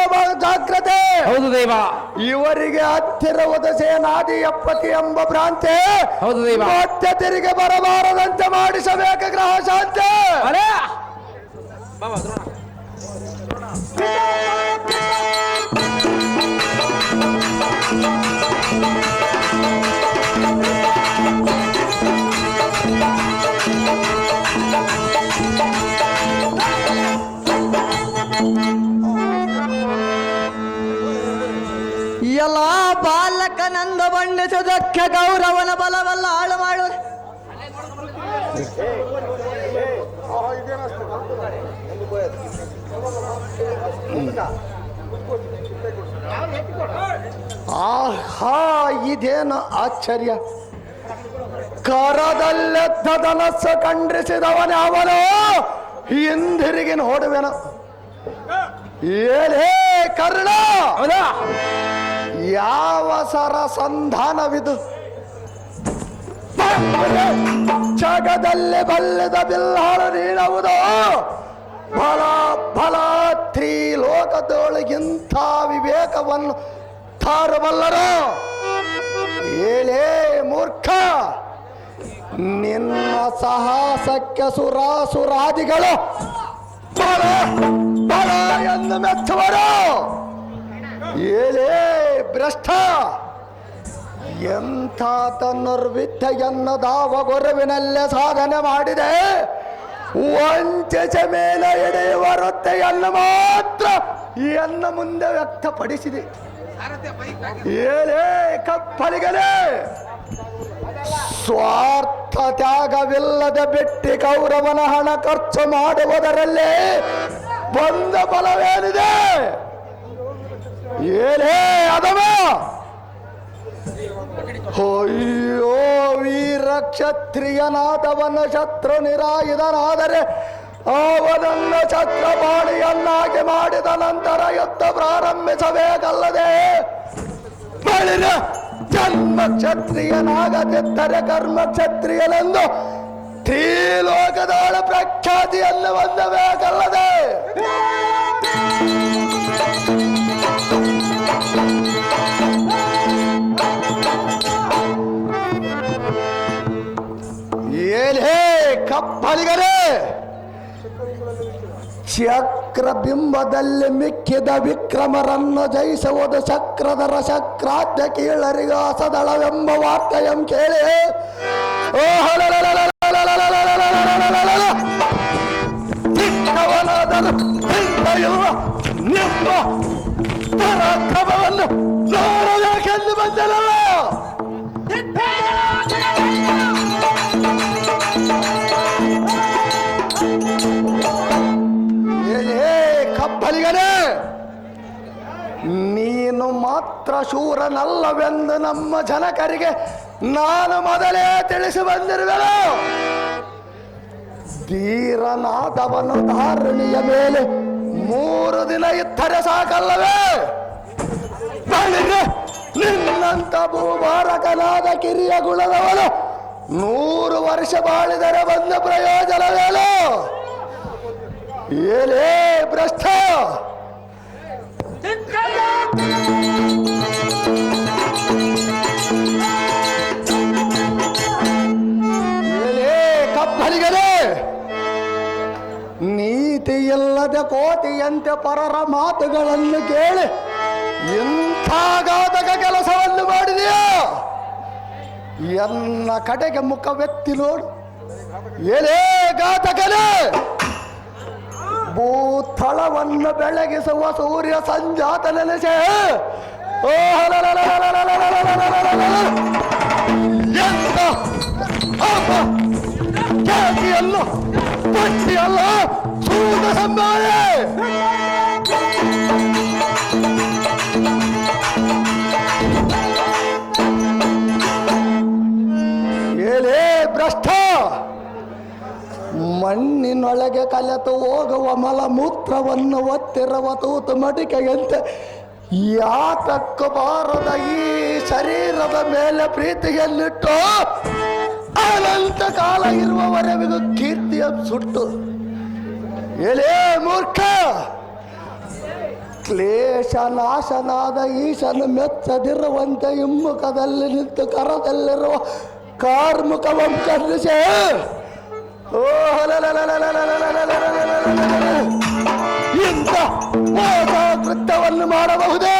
ಜಾಗ್ರತೆ. ಹೌದು ದೈವ. ಇವರಿಗೆ ಹತ್ತಿರವಾದ ಸೇನಾದಿ ಎಪ್ಪತಿ ಎಂಬ ಭ್ರಾಂತಿ. ಹೌದು ದೈವ. ಮತ್ತೆ ತಿರುಗಿ ಬರಬಾರದಂತೆ ಮಾಡಿಸಬೇಕು ಗ್ರಹ ಶಾಂತಿ. ಎಲ್ಲ ಬಾಲಕನಂದ ಬಣ್ಣಿಸುವುದಕ್ಕೆ ಗೌರವನ ಬಲವಲ್ಲ ಹಾಳು ಮಾಡುವ. ಆಹಾ, ಇದೇನು ಆಶ್ಚರ್ಯ! ಕರದಲ್ಲೆದ್ದ ಧನಸ್ಸು ಖಂಡಿಸಿದವನೇ ಅವನು ಹಿಂದಿರುಗಿ ನೋಡುವೆನು. ಏನೇ ಕರ್ಣ, ಯಾವ ಸರ ಸಂಧಾನವಿದು? ಜಗದಲ್ಲಿ ಬಲ್ಲದ ಬಿಲ್ಲಾಳ ನೀಡುವುದು ಬಲ ಬಲ ತ್ರಿಲೋಕದೊಳಗಿಂಥ ವಿವೇಕವನ್ನು ತಾರಬಲ್ಲರು. ಏಳೇ ಮೂರ್ಖ, ನಿನ್ನ ಸಾಹಸಕ್ಕೆ ಸುರಾಸುರಾದಿಗಳು ಬಲ ಬಲ ಎಂದು ಮೆಚ್ಚುವರು. ಏಳೇ ಭ್ರಷ್ಟ, ಎಂಥ ಧನುರ್ವಿದ್ಯೆಯನ್ನು ದಾವ ಗೊರವಿನಲ್ಲೇ ಸಾಧನೆ ಮಾಡಿದೆ. ವಂಚಸ ಮೇಲೆ ಎಡೆಯುವ ವೃತ್ತಿಯನ್ನು ಮಾತ್ರ ಎನ್ನ ಮುಂದೆ ವ್ಯಕ್ತಪಡಿಸಿದೆ. ಏಳೇ ಕಪ್ಪಲಿಗಲೇ, ಸ್ವಾರ್ಥ ತ್ಯಾಗವಿಲ್ಲದೆ ಬಿಟ್ಟಿ ಕೌರವನ ಹಣ ಖರ್ಚು ಮಾಡುವುದರಲ್ಲೇ ಬಂದ ಫಲವೇನಿದೆ? ಏನೇ ಅದಮ, ಅಯ್ಯೋ ವೀರ ಕ್ಷತ್ರಿಯನಾದವನ ಶತ್ರು ನಿರಾಯುಧನಾದರೆ ಅವನನ್ನು ಛತ್ರಪಾಣಿಯನ್ನಾಗಿ ಮಾಡಿದ ನಂತರ ಯುದ್ಧ ಪ್ರಾರಂಭಿಸಬೇಕಲ್ಲದೆ ಬಳಿರ ಜನ್ಮ ಕ್ಷತ್ರಿಯನಾಗದಿದ್ದರೆ ಕರ್ಮ ಕ್ಷತ್ರಿಯನೆಂದು ತ್ರಿಲೋಕದೊಳ ಪ್ರಖ್ಯಾತಿಯನ್ನು ಹೊಂದಬೇಕಲ್ಲದೆ. ಏನೇ ಕಪ್ಪಲಿಗರೇ, ಚಕ್ರಬಿಂಬದಲ್ಲಿ ಮಿಕ್ಕಿದ ವಿಕ್ರಮರನ್ನು ಜಯಿಸುವುದು ಚಕ್ರಧರ ಚಕ್ರಾಧ್ಯ ಕೀಳರಿಗಾಸದಳವೆಂಬ ವಾರ್ತೆಯಂ ಕೇಳಿ ನಿಮ್ಮ ಪರಾಕ್ರಮವನ್ನು ನೋಡಬೇಕೆಂದು ಬಂದನಲ್ಲ. ಕಬ್ಬಲಿಗನೇ, ನೀನು ಮಾತ್ರ ಶೂರನಲ್ಲವೆಂದು ನಮ್ಮ ಜನಕರಿಗೆ ನಾನು ಮೊದಲೇ ತಿಳಿಸಿ ಬಂದಿರುವೆನು. ಧೀರನಾದವನು ಧಾರಣಿಯ ಮೇಲೆ 3 ದಿನ ಇದ್ದರೆ ಸಾಕಲ್ಲವೇ? ನಿನ್ನಂತ ಭೂಭಾರಕನಾದ ಕಿರಿಯ ಗುಣದವನು 100 ವರ್ಷ ಬಾಳಿದರೆ ಬಂದ ಪ್ರಯೋಜನವೇನು? ಏನೇ ಭ್ರಷ್ಟ, ಏನೇ ಕಬ್ಬಲಿಗರೇ, ನೀತಿಯಿಲ್ಲದೆ ಕೋತಿಯಂತೆ ಪರರ ಮಾತುಗಳನ್ನು ಕೇಳಿ ಇಂಥ ಘಾತಕ ಕೆಲಸವನ್ನು ಮಾಡಿದೆಯೋ? ಎನ್ನ ಕಡೆಗೆ ಮುಖವೆತ್ತಿ ನೋಡು. ಏನೇ ಘಾತಕನೇ, ಭೂತಳವನ್ನು ಬೆಳಗಿಸುವ ಸೂರ್ಯ ಸಂಜಾತ ನೆನೆಸೆ ಎಂತ ಜಾತಿಯಲ್ಲ ಪಟ್ಟಿಯಲ್ಲ ಸೂದ ಸಂಭಾಳೆ. ಏನೇ ಭ್ರಷ್ಟ, ಮಣ್ಣಿನೊಳಗೆ ಕಲೆತು ಹೋಗುವ ಮಲಮೂತ್ರವನ್ನು ಒತ್ತಿರುವ ತೂತು ಮಡಿಕೆಯಂತೆ ಯಾತಕ್ಕ ಬಾರದ ಈ ಶರೀರದ ಮೇಲೆ ಪ್ರೀತಿಯನ್ನಿಟ್ಟು ಅನಂತ ಕಾಲ ಇರುವವರೆಗೂ ಕೀರ್ತಿಯ ಸುಟ್ಟು. ಎಲೇ ಮೂರ್ಖ, ಕ್ಲೇಶ ನಾಶನಾದ ಈಶನು ಮೆಚ್ಚದಿರುವಂತೆ ಹಿಮ್ಮುಖದಲ್ಲಿ ನಿಂತು ಕರದಲ್ಲಿರುವ ಕಾರ್ಮುಖವನ್ನು ಖಂಡಿಸೆ. ಇಂಥ ಮೋಸ ಕೃತ್ಯವನ್ನು ಮಾಡಬಹುದೇ?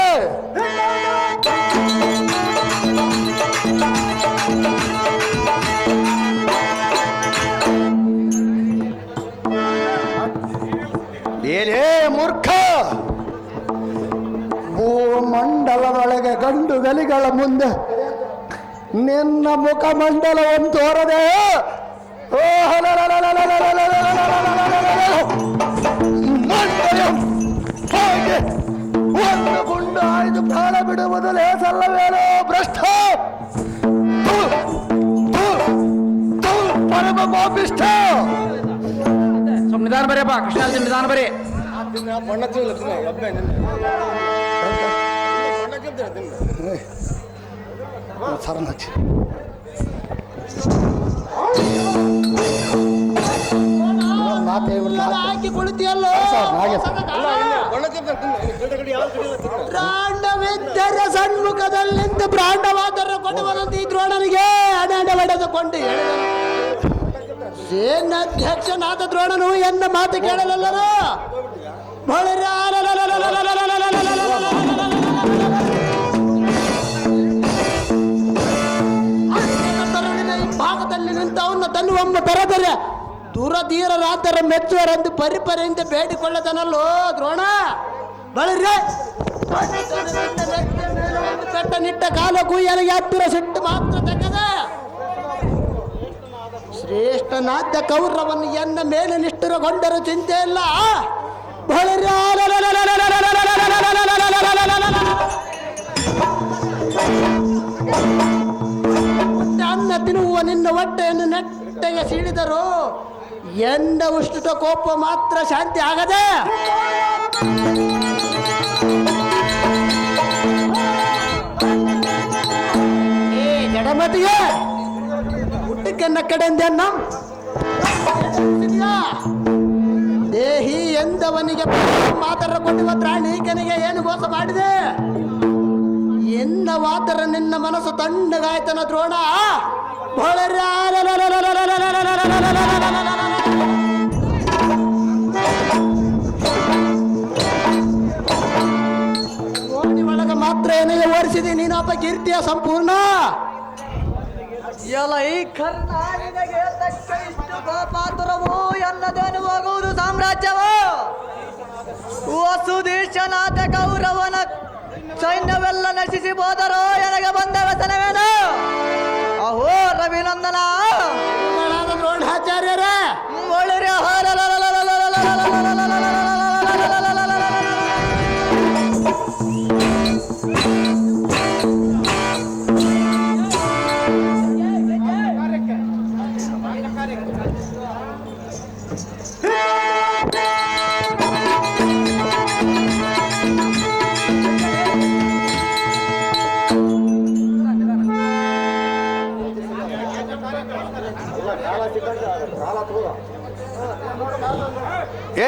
ಏನೇ ಮೂರ್ಖ, ಭೂಮಂಡಲದೊಳಗೆ ಗಂಡು ಗಲಿಗಳ ಮುಂದೆ ನಿನ್ನ ಮುಖಮಂಡಲವನ್ನು ತೋರದೆ ಹಾಗೆ ಒಂದು ಗುಂಡು ಆಯ್ದು ಪ್ರಾಣ ಬಿಡುವುದು ಲೇಸಲ್ಲವೇನೋ ಭ್ರಷ್ಟ, ಪರಮ ಪಾಪಿಷ್ಠ. ನಿಧಾನ ಬರೀಪ್ಪ ಕೃಷ್ಣ, ನಿಧಾನ ಬರೀ. ಸರನಾಚಿ ಹಾಕಿ ಕುಳಿತಿಯಲ್ಲೋ ಬ್ರಾಂಡವಿದ್ದರೆ ಸನ್ಮುಖದಲ್ಲಿಂದ ಬ್ರಾಂಡವಾದರ ಕೊಡುವಂತ ಈ ದ್ರೋಣನಿಗೆ ಅನಾಡ ಹೊಡೆದುಕೊಂಡು ಸೇನಾಧ್ಯಕ್ಷನಾದ ದ್ರೋಣನು ಎನ್ನ ಮಾತು ಕೇಳಲಲ್ಲರು ಭಾಗದಲ್ಲಿ ನಿಂತವನ್ನ ತನ್ನುವಮ್ಮ ತರದರೆ ದೂರಧೀರರಾದರ ಮೆಚ್ಚುವರೆಂದು ಪರಿಪರೆಯಿಂದ ಬೇಡಿಕೊಳ್ಳದನಲ್ಲೋ ದ್ರೋಣ. ಬಳಿರ್ರೆ ಕಟ್ಟ ನಿಟ್ಟ ಕಾಲ ಕುಯ್ಯನಿಗೆ ಹತ್ತಿರ ಸಿಟ್ಟು ಮಾತ್ರ ತೆಗೆದ ಶ್ರೇಷ್ಠನಾದ ಕೌರವನ್ನು ಎನ್ನ ಮೇಲೆ ನಿಷ್ಠುರಗೊಂಡರೂ ಚಿಂತೆ ಇಲ್ಲ. ಬಳಿರ್ರೆ ಅನ್ನ ತಿನ್ನುವ ನಿನ್ನ ಹೊಟ್ಟೆಯನ್ನು ನೆಟ್ಟಗೆ ಸಿಡಿದರು ಎಂದ ಉಷ್ಣ ಕೋಪ ಮಾತ್ರ ಶಾಂತಿ ಆಗದೆ ಏ ಜಡಮತಿಗೆ ಹುಟ್ಟಕ್ಕೆನ್ನ ಕಡೆಯಿಂದ ದೇಹಿ ಎಂದವನಿಗೆ ಮಾತರ ಕೊಟ್ಟಿವ ತ್ರಾಣಿಕನಿಗೆ ಏನು ಮೋಸ ಮಾಡಿದೆ ಎನ್ನ ವಾತರ ನಿನ್ನ ಮನಸ್ಸು ತಣ್ಣಗಾಯ್ತನ ದ್ರೋಣ. ಒಳಗ ಮಾತ್ರ ಏನಿಗೆ ಓಡಿಸಿದಿ ನೀನೊಬ್ಬ ಕೀರ್ತಿಯ ಸಂಪೂರ್ಣ. ಎಲ್ಲ ಈ ಕರ್ನಾಟಕಕ್ಕೆ ತಕ್ಕ ಇಷ್ಟು ಪಾತ್ರವು ಎನ್ನದೇನು ಹೋಗುವುದು ಸಾಮ್ರಾಜ್ಯವು. ವಸುದೇಶನಾಥ ಕೌರವನ ಸೈನ್ಯವೆಲ್ಲ ನಶಿಸಿ ಹೋದರೋ ಎನಗೆ ಬಂದ ವ್ಯಸನವೇನು? ಅಹೋ ರವಿನಂದನ ದ್ರೋಣಾಚಾರ್ಯರ ಒಳ್ಳೆ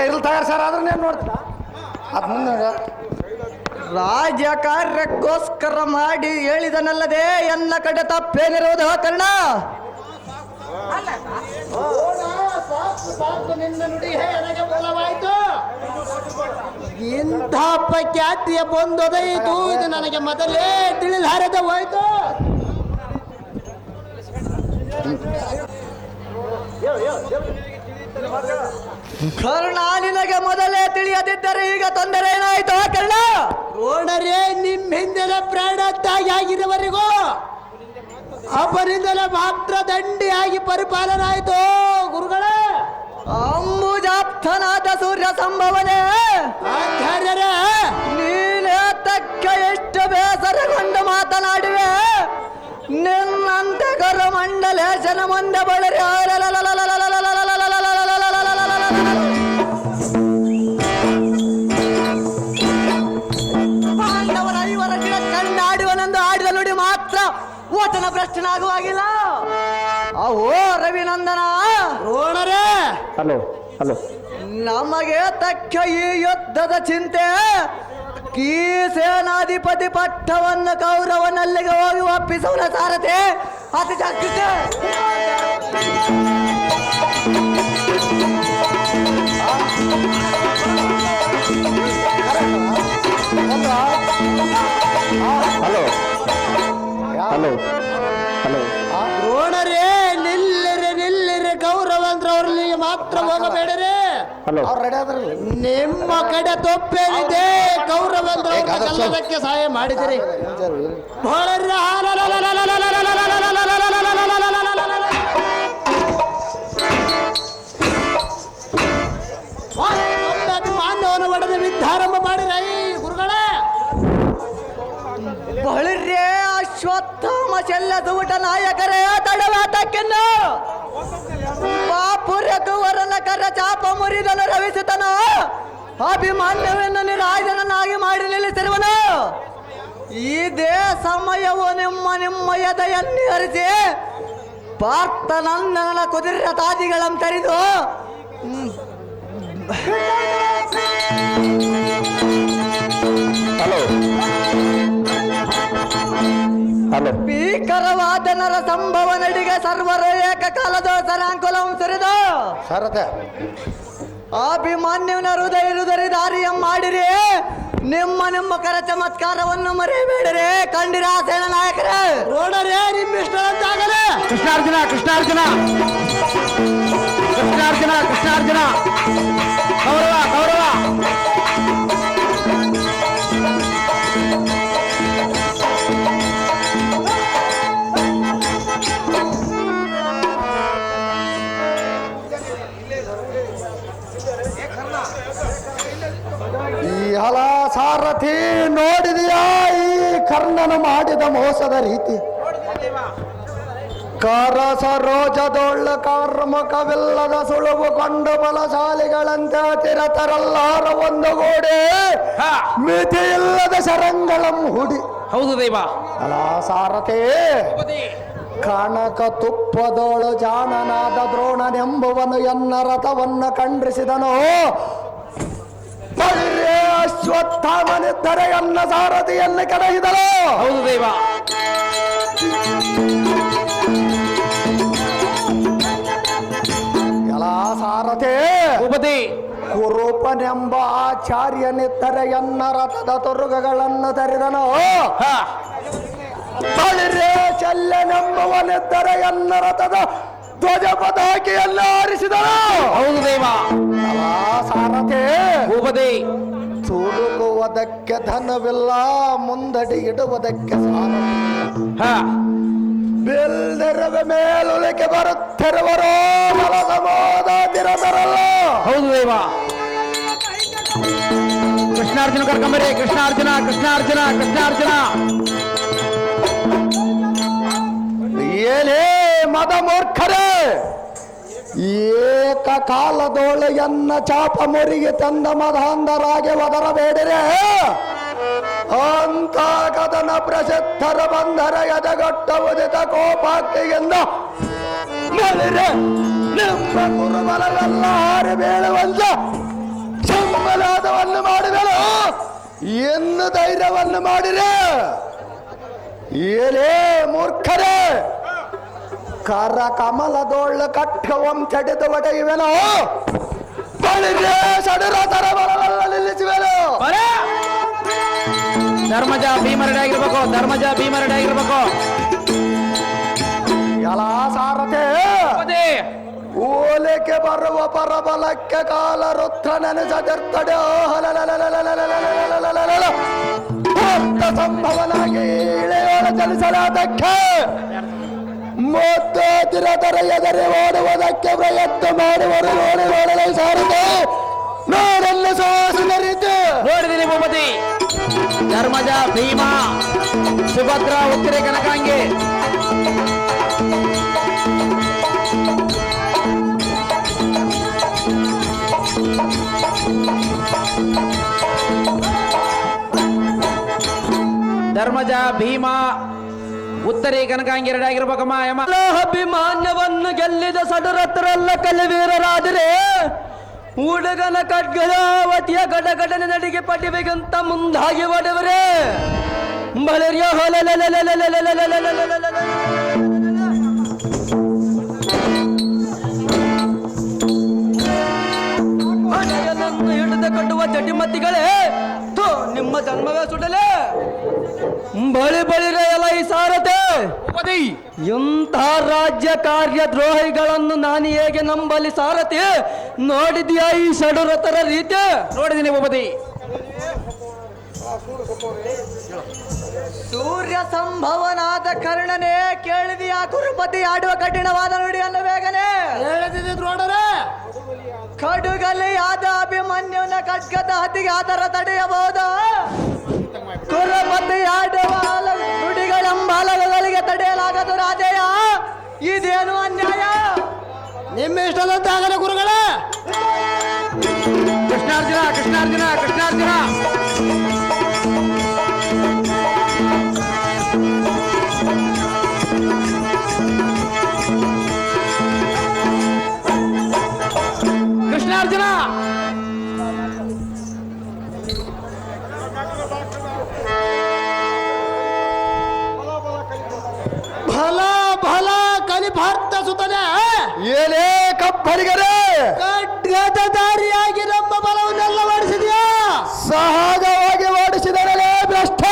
ಇರ್ಲಿ ತಯಾರು ಸರ್, ಆದ್ರೆ నేను ನೋಡ್ತೀನಿ ಅದು ಮುಂದೆ ರಾಜ್ಯ ಕಾರ್ಯಕ್ಕೋಸ್ಕರ ಮಾಡಿ ಹೇಳಿದನಲ್ಲದೆ ಎನ್ನ ಕಡೆ ತಪ್ಪೇನಿರುವುದು ಕರ್ಣ. ನಿನ್ನ ನುಡಿ ನನಗೆ ಮೂಲವಾಯಿತು. ಇಂಥ ಖ್ಯಾತಿಯ ಬಂದೊದಯಿತು, ಇದು ನನಗೆ ಮೊದಲೇ ತಿಳಿಲಾರದೆ ಹೋಯ್ತು. ಕರ್ಣ ನಿನಗೆ ಮೊದಲೇ ತಿಳಿಯದಿದ್ದರೆ ಈಗ ತೊಂದರೆ ಏನಾಯ್ತು ಕರ್ಣ? ದ್ರೋಣರೇ, ನಿಮ್ಮ ಹಿಂದಿನ ಪ್ರಾಣತ್ಯಾಗಿ ಆಗಿರುವವರೆಗೂ ಅಪರಿಂದಲೇ ಮಾತ್ರ ದಂಡಿಯಾಗಿ ಪರಿಪಾಲನಾಯಿತು ಗುರುಗಳೇ. ಅಂಬುಜಾಪ್ತನಾದ ಸೂರ್ಯ ಸಂಭವನೆ, ಆಚಾರ್ಯರೇ, ನೀನೇ ತಕ್ಕ ಎಷ್ಟು ಬೇಸರಗೊಂಡು ಮಾತನಾಡುವೆ. ನಿನ್ನಂತೆ ಕರಮಂಡಲೇಶನ ಮುಂದೆ ಬಳರಿ ಪಾಂಡವರ ಐವರ ಕಣ್ಣಾಡುವನೆಂದು ಆಡಿದ ನುಡಿ ಮಾತ್ರ ವಚನ ಭ್ರಷ್ಟನಾಗುವಾಗಿಲ್ಲ. ಅವೋ ರವಿನಂದನ, ದ್ರೋಣರೇ, ಹಲೋ ಹಲೋ, ನಮಗೆ ತಕ್ಕ ಈ ಯುದ್ಧದ ಚಿಂತೆ. ಈ ಸೇನಾಧಿಪತಿ ಪಟ್ಟವನ್ನು ಕೌರವನಲ್ಲಿಗೆ ಹೋಗಿ ಒಪ್ಪಿಸುವ ಸಾರಥಿ ಅತಿ ಜಾಗೃತೆ. Hello hello hello. ದ್ರೋಣರೇ, ನಿಲ್ಲಿರಿ ಗೌರವ ಅಂದ್ರೆ ಅವ್ರಲ್ಲಿ ಮಾತ್ರ ಹೋಗಬೇಡರಿ. ಹಲೋ. ನಿಮ್ಮ ಕಡೆ ತಪ್ಪೇನಿದೆ? ಗೌರವ ಅಂದ್ರೆ ಅವ್ರಿಗೆ ಸಹಾಯ ಮಾಡಿದಿರಿ. ಮಾನವನ ಒಡೆದ ವಿದ್ಯಾರಂಭ ಮಾಡಿರೈ ಗುರುಗಳೇ. ಬಳಿರ್ಯೇ ಅಶ್ವತ್ಥಾಮ ಶಲ್ಯ ದುವುಟ ನಾಯಕರೇ ತಡವಾತಕ್ಕೆನ್ನು ಪಾಪುರಕುವರನ ಕರ ಚಾಪ ಮುರಿದನು ರವಿಸುತ್ತನು. ಅಭಿಮಾನ್ಯವನ್ನು ನಿರಾಜನನ್ನಾಗಿ ಮಾಡಿ ನಿಲ್ಲಿಸಿರುವನು. ಇದೇ ಸಮಯವು ನಿಮ್ಮ ಎದೆಯನ್ನು ಹರಿಸಿ ಪಾರ್ಥನಂದನ ಕುದುರೆ ತಾದಿಗಳಂ ತರಿದು ಹಲೋ ಹಲೋ. ಭೀಕರವಾದ ನರ ಸಂಭವ ನಡಿಗೆ ಸರ್ವರ ಏಕಕಾಲದ ಸರಾಂಕುಲಂ ಸುರಿದು ಅಭಿಮಾನ್ಯವನ ಹೃದಯ ದಾರಿಯ ಮಾಡಿರಿ. ನಿಮ್ಮ ಕರ ಚಮತ್ಕಾರವನ್ನು ಮರೆಯಬೇಡಿರಿ ಕಂಡಿರ ಸೇನಾ ನಾಯಕರೇ. ದ್ರೋಣರೇ, ನಿಮ್ಮ ಇಷ್ಟ ಅಂತಾಗಲೇ. ಕೃಷ್ಣಾರ್ಜುನ ಕೃಷ್ಣಾರ್ಜುನ ಕೃಷ್ಣಾರ್ಜುನ ಕೃಷ್ಣಾರ್ಜುನ, ಕೌರವ ಕೌರವ. ಈ ಹಲ ಸಾರಥಿ, ನೋಡಿದೆಯಾ ಈ ಕರ್ಣನ ಮಾಡಿದ ಮೋಸದ ರೀತಿ? ಕರ ಸರೋಜದೊಳ್ಳ ಕರ್ಮಕವಿಲ್ಲದ ಸುಳುವು ಕೊಂಡು ಬಲಶಾಲಿಗಳಂತೆ ತಿರತರಲ್ಲಾರ ಒಂದು ಗೋಡೆ ಮಿತಿ ಇಲ್ಲದ ಶರಂಗಳಂ ಹುಡಿ. ಹೌದು ದೈವ. ಅಲ ಸಾರಥಿ, ಕಣಕ ತುಪ್ಪದೋಳು ಜಾಣನಾದ ದ್ರೋಣನೆಂಬುವನು ಎನ್ನ ರಥವನ್ನು ಖಂಡಿಸಿದನು. ಅಶ್ವತ್ಥಾಮನಿದ್ದರೆ ಎನ್ನ ಸಾರಥಿಯನ್ನು ಕರೆಯಿದಳು. ಹೌದು ದೈವ. ಎಲ್ಲ ಸಾರಥಿ, ಭೂಪತಿ, ಕುರೂಪನೆಂಬ ಆಚಾರ್ಯನಿದ್ದರೆ ಎನ್ನ ರಥದ ತುರುಗಗಳನ್ನು ತರಿದನು. ಬಳಿರೇ ಶಲ್ಯನೆಂಬವನಿದ್ದರೆ ಎನ್ನ ರಥದ ಧ್ವಜ ಪತಾಕೆಯನ್ನು ಆರಿಸಿದನು. ಹೌದು ದೈವ. ಸಾರಥಿ, ಭೂಪತಿ, ತುಳುಕುವುದಕ್ಕೆ ಧನವಿಲ್ಲ, ಮುಂದಡಿ ಇಡುವುದಕ್ಕೆ ಸಾರಥಿ. ಬೆಲ್ದೆರಗ ಮೇಲುಲಿಕೆ ಬರುತ್ತಿರುವರು ಸಮೋದಿರಲ್ಲ. ಹೌದು ದೈವ. ಕೃಷ್ಣಾರ್ಜುನ ಕರ್ಕೊಂಬರಿ. ಕೃಷ್ಣಾರ್ಜುನ ಕೃಷ್ಣಾರ್ಜುನ ಕೃಷ್ಣಾರ್ಜುನ. ಏನೇ ಮದ ಮೂರ್ಖರೇ, ಏಕಕಾಲದೊಳೆಯನ್ನ ಚಾಪ ಮುರಿಗೆ ತಂದ ಮದಾಂಧರಾಗಿ ಒದರಬೇಡಿರೆ. ಅಂತ ಕದನ ಪ್ರಸಿದ್ಧರ ಬಂಧರ ಎದಗಟ್ಟ ಉದಿತ ಕೋಪಾಕ್ತಿಯಿಂದ ಮಳಿರೆ ನಿಮ್ಮ ಕುರುಬಲವೆಲ್ಲ ಹಾರಿ ಬೀಳುವಂತ ಸಂಬಲಾದವನ್ನು ಮಾಡಿದಳು. ಇನ್ನು ಧೈರ್ಯವನ್ನು ಮಾಡಿರೆ. ಏನೇ ಮೂರ್ಖರೇ, ಕರ ಕಮಲದೊಳ್ಳ ಕಟ್ಟವಂ ಚಡಿದು ಒಡೆಯುವೆನು. ಬಳಿರೆ ಸಡರ ತರ ಬಲವೆಲ್ಲ ನಿಲ್ಲಿಸುವೆನು. ಧರ್ಮಜ ಭೀಮರಡೆ ಆಗಿರ್ಬೇಕು. ಧರ್ಮಜ ಭೀಮರಡೆ ಆಗಿರ್ಬೇಕು. ಎಲ್ಲ ಸಾರಥಿ, ಓಲೆಗೆ ಬರುವ ಪರಬಲಕ್ಕೆ ಕಾಲ ರುದ್ರ ನೆನೆಸದಿರ್ತಡೆ ಸಂಭವನಾಗಿ ಇಳೆಯೋಳ ಚಲಿಸಲಾದಕ್ಕೆ ಮೊತ್ತೋತಿರದರ ಎದರೆ ಓಡುವುದಕ್ಕೆ ಪ್ರಯತ್ನ ಮಾಡುವರು ನೋಡಿ ನೋಡಲು ಸಾರದೆ ನೋಡಲ್ಲ ಸೋಸಿನ ರೀತಿ ನೋಡಿದೀನಿ ಭೂಪತಿ. ಧರ್ಮಜ, ಭೀಮ, ಸುಭದ್ರ, ಉತ್ತರೆ ಕನಕಾಂಗಿ. ಧರ್ಮಜ, ಭೀಮ, ಉತ್ತರೆ ಕನಕಾಂಗಿ ಎರಡಾಗಿರ್ಬೇಕಮ್ಮ ಯಮ. ಅಭಿಮಾನ್ಯವನ್ನು ಗೆಲ್ಲಿದ ಸಡರತ್ರಲ್ಲ ಕಲಿವೀರರಾದರೆ ಹುಡುಗನ ಖಡ್ಗದಾವತಿಯ ಗಡಗಡನೆ ನಡಿಗೆ ಪಡಿಬೇಕಂತ ಮುಂದಾಗಿ ಒಡೆವರೇ ಬಲರಿಯ ಹೊಳೆಯನನ್ನು ಹಿಡಿದು ಕಟ್ಟುವ ಜಟಿಮತಿಗಳೇ ಥು, ನಿಮ್ಮ ಜನ್ಮವೇ ಸುಡಲೇ ಬಳಿ ಬಳಿರೆ ಎಲ್ಲ ಈ ಸಾರತೆ ಭೂಪತಿ, ಎಂಥ ರಾಜ್ಯ ಕಾರ್ಯ ದ್ರೋಹಿಗಳನ್ನು ನಾನು ಹೇಗೆ ನಂಬಲಿ ಸಾರಥಿ ನೋಡಿದ್ಯಾ ಈ ಷಡುರತರ ರೀತಿ ನೋಡಿದೀನಿ ಭೂಪತಿ. ಸೂರ್ಯ ಸಂಭವನಾದ ಕರ್ಣನೇ ಕೇಳಿದೆಯಾ ಕುರುಪತಿ ಆಡುವ ಕಠಿಣವಾದ ನುಡಿಯನ್ನು ಬೇಗನೆ ಹೇಳದಿದ್ದು ನೋಡರೆ ಕಡುಗಲಿ ಆದ ಅಭಿಮನ್ಯುನ ಖಡ್ಗದ ಹತಿಗೆ ಆದರ ತಡೆಯಬಹುದಾ ಕುರುಪತಿ ಆಡುವ ನುಡಿಗಳೆಂಬಾಲಗಳಿಗೆ ತಡೆಯಲಾಗದು ರಾಜೇಯ ಇದೇನು ಅನ್ಯಾಯ ನಿಮ್ಮ ಇಷ್ಟದಂತೆ ಆಗಲ್ಲ ಗುರುಗಳೇ. ಕೃಷ್ಣಾರ್ಜುನ, ಕೃಷ್ಣಾರ್ಜುನ, ಕೃಷ್ಣಾರ್ಜುನ. ಕೃಷ್ಣಾರ್ಜುನ. ಫಲ ಫಲ ಕಲಿ ಭಾರತ ಸುತನೆ ಏನೇ ಕಪ್ಪರಿಗರೇ ಖಡ್ಗದ ದಾರಿಯಾಗಿ ನಮ್ಮ ಬಲವನ್ನೆಲ್ಲ ಓಡಿಸಿದ್ಯಾ ಸಹಜವಾಗಿ ಓಡಿಸಿದರಲೇ ಭ್ರಷ್ಟ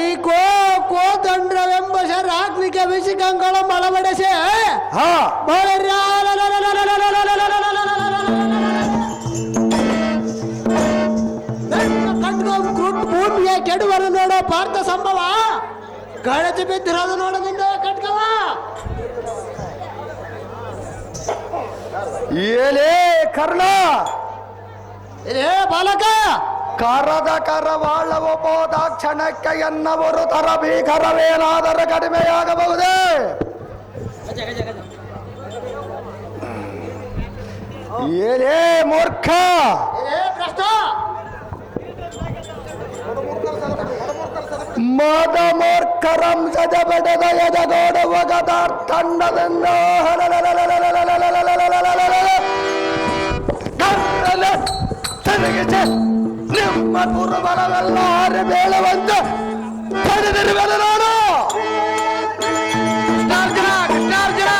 ಈ ಕೋದಂಡ್ರವೆಂಬ ಶರಾಗ್ನಿಗೆ ವಿಷಿಕಂಗಳ ಮಳವಡಿಸಿ ಭೂಮಿಯ ಕೆಡುವರು ನೋಡೋ ಪಾರ್ಥ ಸಂಭವ ಕಳಚಿ ಬಿದ್ದಿರೋದು ನೋಡದಿಂದ ಕಟ್ಕವ ಏಲೇ ಕರ್ಣ ಏ ಬಾಲಕ ಕರದ ಕರವಾಳವ ಬೋಧಾಕ್ಷಣಕ್ಕೆ ಎನ್ನವರು ತರ ಭೀಕರವೇನಾದರೂ ಕಡಿಮೆಯಾಗಬಹುದೇ ಏಲೇ ಮೂರ್ಖ ಮದ ಮೂರ್ಖರಂಸದ ಬಡದ ಎದಗೋಡುವಗದ ತಂಡದಿಂದ ನಿಮ್ಮ ಗುರುಬಲವೆಲ್ಲ ಹಾರಿ ಬೇಳವಂತ ಪಡೆದಿರುವೆನ ನಾನು ಕೃಷ್ಣಾರ್ಜುನ, ಕೃಷ್ಣಾರ್ಜುನ.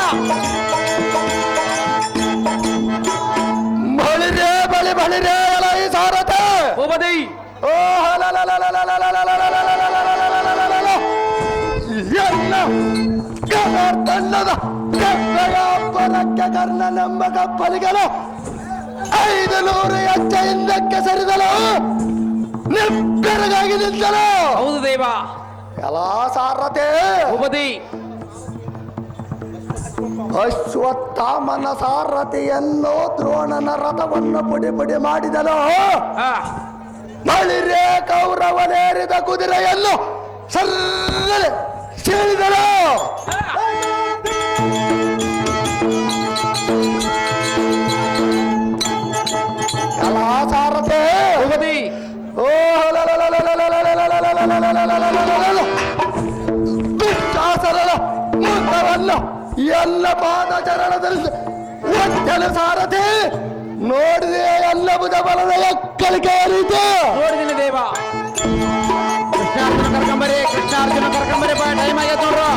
ಬಳಿರೇ ಬಳಿ ಬಳಿರೇ ಈ ಸಾರಥೆ ಭೂಪತಿ, ಓ ತಂಡದ ಕಪ್ಪೆಯ ಕರ್ಣನೆಂಬ ಕಪ್ಪಲಿಗಲು 500 ಹೆಜ್ಜೆ ಹಿಂದಕ್ಕೆ ಸರಿದಲು ನಿಬ್ಬೆರಗಾಗಿ ನಿಂತಲು ಹೌದು ದೇವ. ಎಲ್ಲ ಸಾರಥೆ ಭೂಪತಿ, ಅಶ್ವತ್ಥಾಮನ ಸಾರಥಿಯನ್ನು ದ್ರೋಣನ ರಥವನ್ನು ಪುಡಿ ಪುಡಿ ಮಾಡಿದನು ಬಳಿರೇ ಕೌರವನೇರಿದ ಕುದುರೆಯನ್ನು ಸಲ್ಲಲೆ ಸೀಳಿದಳು ಎಲ್ಲ ಸಾರಥೆ ಭೂಪತಿ. ಓ ದುಶ್ಶಾಸನದ ಮುಂದವನ್ನು ಎಲ್ಲ ಪಾದಚರಣದಲ್ಲಿ ಒಟ್ಟಲು ಸಾರಥಿ ನೋಡಿದೆ ಎಲ್ಲ ಬುಧ ಬಲದ ಎಕ್ಕಳಿಕೆ ರೀತಿ ನೋಡಿದೀನಿ ದೇವ. ಕೃಷ್ಣಾರ್ಜುನ ಕರ್ಕೊಂಬರಿ, ಕೃಷ್ಣಾರ್ಜುನ ಕರ್ಕೊಂಬರಿ. ಟೈಮ್ ಆಗೈತೆ ನೋಡ್ರು.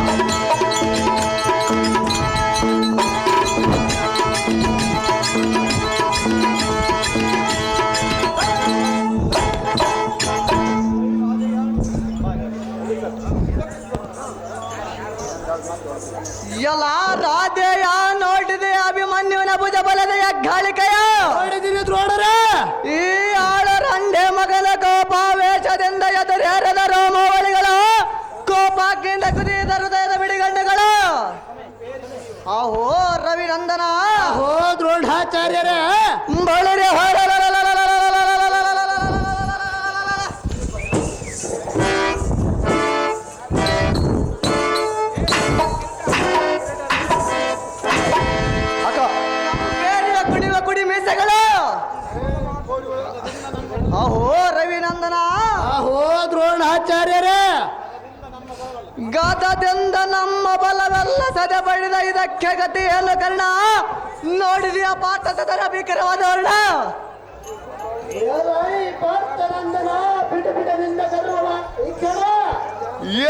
ಎಲ್ಲ ರಾಧೆಯ ನೋಡಿದೆ ಅಭಿಮನ್ಯುವಿನ ಭುಜ ಗಾಳಿಕೆಯ ನೋಡಿದ್ದೀನಿ ದ್ರೋಣರ. ಈ ಆಳರಂಡೆ ಮಗನ ಕೋಪಾವೇಶದಿಂದ ಎದುರೇರದ ರೋಮಾವಳಿಗಳು ಕೋಪಾಗ್ನಿಂದ ಕುದಿದ ಹೃದಯದ ಬಿಡಿಗಂಡಗಳು. ಆಹೋ ರವಿನಂದನ, ಓ ದ್ರೋಣಾಚಾರ್ಯರೇ, ಬಳಿರೆ ಕುಡಿಯುವ ಕುಡಿ ಮೀಸೆಗಳು. ಆಹೋ ರವಿನಂದನ, ಓ ದ್ರೋಣಾಚಾರ್ಯರೇ, ಗಾತದಿಂದ ನಮ್ಮ ಬಲವೆಲ್ಲ ಸದೆ ಪಡೆದ ಇದಕ್ಕೆ ಗತಿ ಏನು ಕರ್ಣ? ನೋಡಿದೆಯ ಪಾರ್ಥಸದರ ಭೀಕರವಾದ ವರ್ಣ.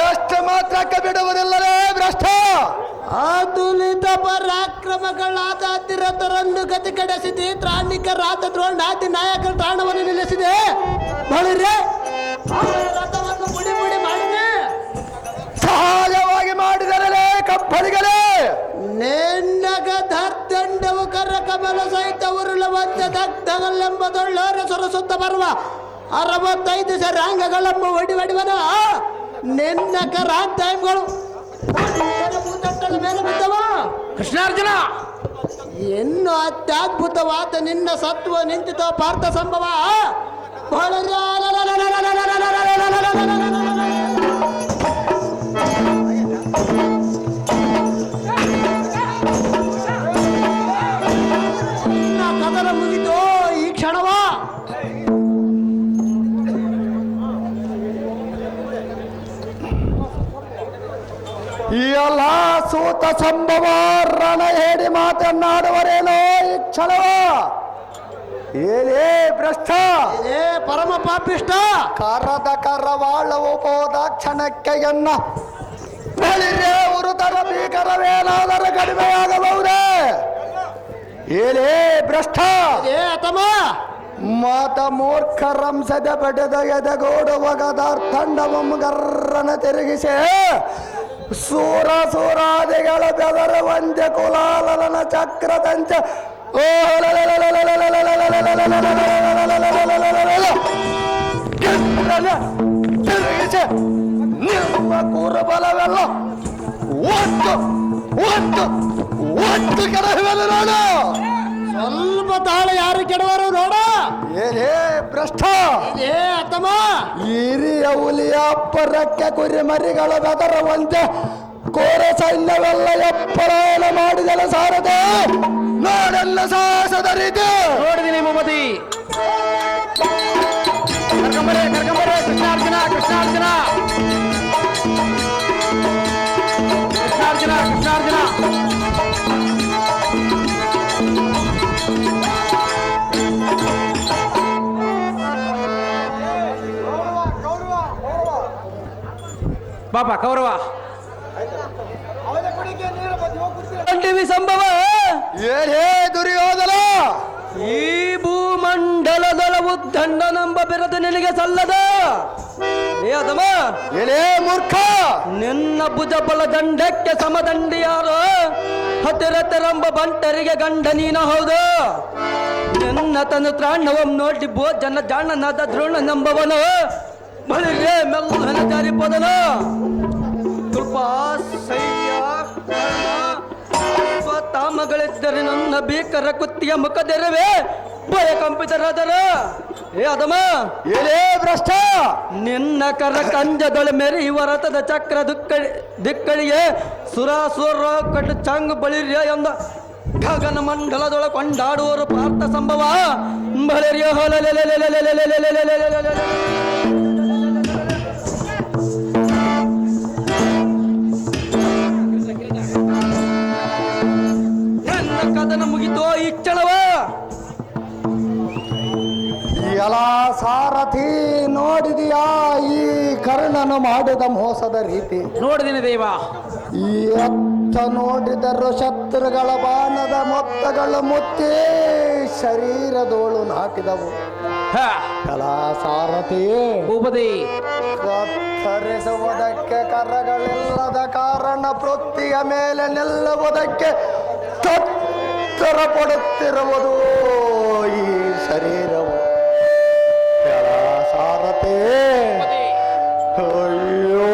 ಎಷ್ಟು ಮಾತ್ರಕ್ಕೆ ಬಿಡುವುದಿಲ್ಲವೇ ಭ್ರಷ್ಟ? ಆತುಲಿತ ಪರಾಕ್ರಮಗಳಾದ ಅತಿರಥರನ್ನು ಗತಿ ಕೆಡಿಸಿದೆ. ತ್ರಾಣಿಕರಾದ ದ್ರೋಣಾದಿ ನಾಯಕರ ತಾಣವನ್ನು ನಿಲ್ಲಿಸಿದೆ. ಬಳಿರೆ ಅವರ ರಥವನ್ನು ಪುಡಿ ಪುಡಿ ಮಾಡಿದೆ. ಸಹಾಯವಾಗಿ ಮಾಡಿದರಲೇ ಕಪ್ಪಳಿಗಳೇ. ನೆನ್ನಗದಂಡವು ಕರ ಕಮಲ ಸಹಿತ ಉರುಳುವಂತೆ ದಗ್ಧಗಳೆಂಬುದೊಳ್ಳೋರೆ ಸೊರಸುತ್ತ ಬರುವ 65 ಸರಾಂಗಗಳೆಂಬ ಒಡಿವಡಿವನ ನಿನ್ನ ಕರಾಂತಗಳು ಮೇಲೆ ಬಿದ್ದವ. ಕೃಷ್ಣಾರ್ಜುನ, ಎನ್ನು ಅತ್ಯದ್ಭುತವಾದ ನಿನ್ನ ಸತ್ವ ನಿಂತಿತ ಪಾರ್ಥ ಸಂಭವ. ಕದನ ಮುಗಿತು ಈ ಕ್ಷಣವ. ಎಲ್ಲ ಸೂತ ಸಂಭವ ರಣ ಹೇಳಿ ಮಾತನಾಡುವರೇನೋ ಈ ಕ್ಷಣವ. ಏನೇ ಭ್ರಷ್ಟ, ಏ ಪರಮ ಪಾಪಿಷ್ಟ, ಕರದ ಕರವಾಳವು ಹೋದ ಕ್ಷಣಕ್ಕೆ ಎನ್ನ ಬಳಿರೆ ಉರುತರ ಭೀಕರವೇನಾದರೂ ಕಡಿಮೆಯಾಗಬಹುದೇ? ಏನೇ ಭ್ರಷ್ಟ, ಏ ಅತಮ ಮಾತ ಮೂರ್ಖರಂಸದ ಬಡದ ಎದಗೋಡುವ ಗದಾರ್ಥಂಡವಂ ಗರ್ರನ ತಿರುಗಿಸೆ ಸೂರ ಸೂರಾದಿಗಳ ಬೆದರ ವಂದ್ಯ ಕುಲಾಲನ ಚಕ್ರದಂಚ ತಿರುಗಿಸೆ ನಿಮ್ಮ ಕೂರಬಲವೆಲ್ಲ ಒತ್ತು ಒತ್ತು ಒತ್ತು ಕೆಡಹುವೆನು ನೋಡು. ಸ್ವಲ್ಪ ತಾಳೆ ಯಾರು ಕೆಡವರು ನೋಡ. ಏನೇ ಭ್ರಷ್ಟ, ಏ ಅತಮ, ಹಿರಿಯ ಹುಲಿಯ ಅಪ್ಪರಕ್ಕೆ ಕುರಿ ಮರಿಗಳ ಬೆದರವಂತೆ ಕೋರ ಸೈನ್ಯವೆಲ್ಲ ಎಪ್ಪಳಾಯನ ಮಾಡಿದಲ ಸಾರದೆ ನೋಡೆಲ್ಲ ಸಾಹಸದ ರೀತಿ. ನೋಡಿದೀನಿ ಮಮತಿ. ಕರ್ಕೊಂಬರೇ ಕರ್ಕೊಂಬರೇ ಕೃಷ್ಣಾರ್ಜುನ ಕೃಷ್ಣಾರ್ಜುನ ಕೃಷ್ಣಾರ್ಜುನ ಕೃಷ್ಣಾರ್ಜುನ. ಬಾಬಾ ಕೌರವ ಸಂಭವ. ಏನೇ ದುರ್ಯೋಧನ, ಈ ಭೂಮಂಡಲದೊಳ ಉದ್ದಂಡನೆಂಬ ಬಿರದು ನಿನಗೆ ಸಲ್ಲದ. ಏ ಅದಮ, ಏನೇ ಮೂರ್ಖ, ನಿನ್ನ ಭುಜ ಬಲ ದಂಡಕ್ಕೆ ಸಮದಂಡಿಯಾರು ಹತ್ತಿರತ್ತೆರೆಂಬ ಬಂಟರಿಗೆ ಗಂಡ ನೀನ ಹೌದು. ನಿನ್ನ ತನ್ನ ತ್ರಾಣವಂ ನೋಡಿ ಭೋಜನ ಜಾಣನಾದ ದ್ರೋಣನೆಂಬವನು ಬಳಿರೆ ಮೆಲ್ಲನ ಜಾರಿಪದನು. ಕೃಪಾ ಶೈಲ್ಯ ತಾಮಗಳಿದ್ದರೆ ನನ್ನ ಭೀಕರ ಕುತ್ತಿಯ ಮುಖದೆರವೆ ಭಯ ಕಂಪಿತರಾದರ. ಏ ಅದಮ, ಏನೇ ಭ್ರಷ್ಟ, ನಿನ್ನ ಕರ ಕಂಜದೊಳ ಮೆರೆಯುವ ರಥದ ಚಕ್ರ ದಿಕ್ಕಳಿಗೆ ಸುರಾಸುರ ಕಟ್ಟು ಚಂಗ್ ಬಳಿರ್ಯ ಎಂದ ಗಗನ ಮಂಡಲದೊಳ ಕೊಂಡಾಡುವರು ಪಾರ್ಥ ಸಂಭವ. ಬಳಿರ್ಯ ನನ್ನ ಕದನ ಮುಗಿತೋ ಈ ಕ್ಷಣವ. ಎಲ್ಲ ಸಾರಥಿ ನೋಡಿದೆಯಾ ಈ ಕರ್ಣನು ಮಾಡಿದ ಮೋಸದ ರೀತಿ? ನೋಡಿದೀನಿ ದೇವ. ಈ ಅತ್ತ ನೋಡಿದರು ಶತ್ರುಗಳ ಬಾಣದ ಮೊತ್ತಗಳು ಮುತ್ತಿ ಶರೀರದೋಳು ನಾಟಿದವು. ಕಲಾ ಸಾರಥಿ ಭೂಪತಿ, ಕತ್ತರಿಸುವುದಕ್ಕೆ ಕರಗಳಿಲ್ಲದ ಕಾರಣ ಪೃಥ್ವಿಯ ಮೇಲೆ ನಿಲ್ಲುವುದಕ್ಕೆ ಎತ್ತರ ಪಡುತ್ತಿರುವುದು ಈ ಶರೀರವು. ಸಾರಥಿ, ಅಯ್ಯೋ,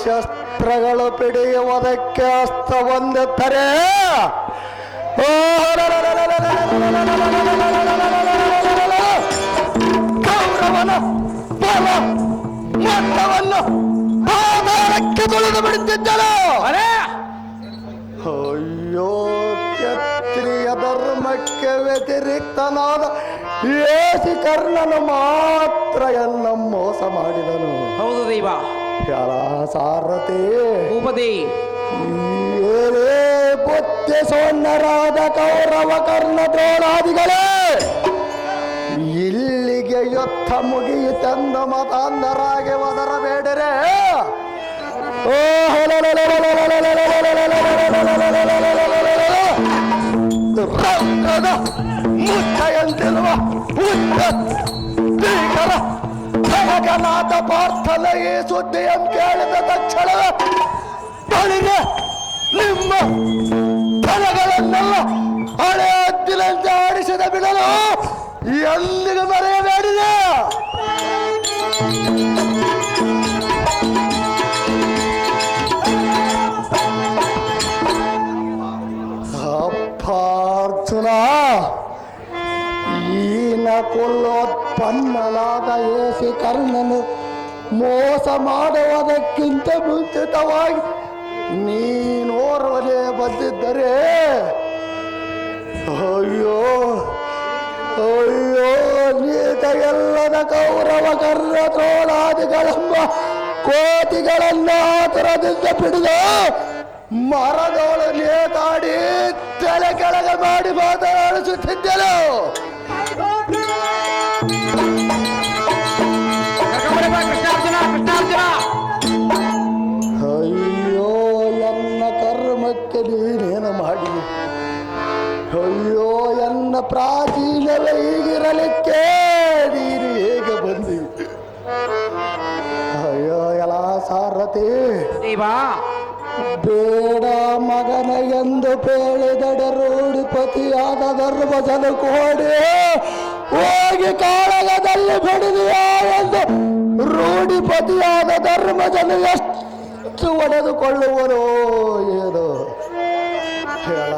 ಶಸ್ತ್ರಗಳು ಪಿಡಿಯುವುದಕ್ಕೆ ಹಸ್ತವೊಂದೆತ್ತರೆ ಕೌರವನ ಬಲ ಮಟ್ಟವನ್ನು ಆಧಾರಕ್ಕೆ ತುಳಿದು ಬಿಡುತ್ತಿದ್ದಳು. ಅಯ್ಯೋ, ಕ್ಷತ್ರಿಯ ಧರ್ಮಕ್ಕೆ ವ್ಯತಿರಿಕ್ತನಾದ ಏಸಿ ಕರ್ಣನು ಮಾತ್ರ ಎಲ್ಲ ಮೋಸ ಮಾಡಿದನು. ಹೌದು ದೈವ. ಯಾರ ಸಾರಥಿ, ಭೂಪತಿ, ಏನೇ ಬುದ್ಧಿ ಸೋನ್ನರಾದ ಕೌರವ ಕರ್ಣ ದ್ರೋಣಾದಿಗಳೇ, ಇಲ್ಲಿಗೆ ಯುದ್ಧ ಮುಗಿಯಿತೆಂದ ಮತಾಂಧರಾಗಿ ಒದರಬೇಡರೆ. ರಂಗದ ಮುಚ್ಚೆಯಂತಿರುವ ಭೀಕರ ಕನಕನಾಥ ಪಾರ್ಥನ ಈ ಸುದ್ದಿಯನ್ನು ಕೇಳಿದ ತಕ್ಷಣ ಬಳಿಗೆ ನಿಮ್ಮ ಫಲಗಳನ್ನೆಲ್ಲ ಹಳೆ ಹದ್ದಿನಂತೆ ಆಡಿಸಿದ ಬಿಡಲು ಎಂದಿಗೂ ಮರೆಯಬೇಡಿದೆ. ಅರ್ಜುನ, ಈನ ಕೊಲ್ಲೋತ್ಪನ್ನನಾದ ಏಸಿ ಕರ್ಣನು ಮೋಸ ಮಾಡುವುದಕ್ಕಿಂತ ಮುಂಚಿತವಾಗಿ ನೀನೋರ್ವನೇ ಬಂದಿದ್ದರೆ, ಅಯ್ಯೋ ಅಯ್ಯೋ, ನೀತ ಎಲ್ಲದ ಕೌರವ ಕರ್ಣ ದ್ರೋಣಾದಿಗಳೆಂಬ ಕೋತಿಗಳನ್ನು ಆತುರದಿಂದ ಬಿಡಿದು ಮರದೋಳು ನೇತಾಡಿ ತಲೆ ಕೆಳಗೆ ಮಾಡಿ ಮಾತನಾಡಿಸುತ್ತಿದ್ದೆನು. ಅಯ್ಯೋ, ಎನ್ನ ಕರ್ಮಕ್ಕೆ ನೀನೇನು ಮಾಡಿ, ಅಯ್ಯೋ, ಎನ್ನ ಪ್ರಾಚೀನವೇ ಹೀಗಿರಲಿಕ್ಕೆ ನೀನು ಹೇಗೆ ಬಂದಿ? ಅಯ್ಯೋ, ಎಲ್ಲ ಸಾರಥಿ, ಬೇಡ ಮಗನ ಎಂದು ಪೇಳಿದಡೆ ರೂಢಿಪತಿಯಾದ ಧರ್ಮಜನು ಕೋಡಿ ಹೋಗಿ ಕಾಳಗದಲ್ಲಿ ಬಡಿದೆಯಾ ಎಂದು ರೂಢಿಪತಿಯಾದ ಧರ್ಮಜನು ಎಷ್ಟು ಒಡೆದುಕೊಳ್ಳುವರೋ ಏನು? ಹೇಳ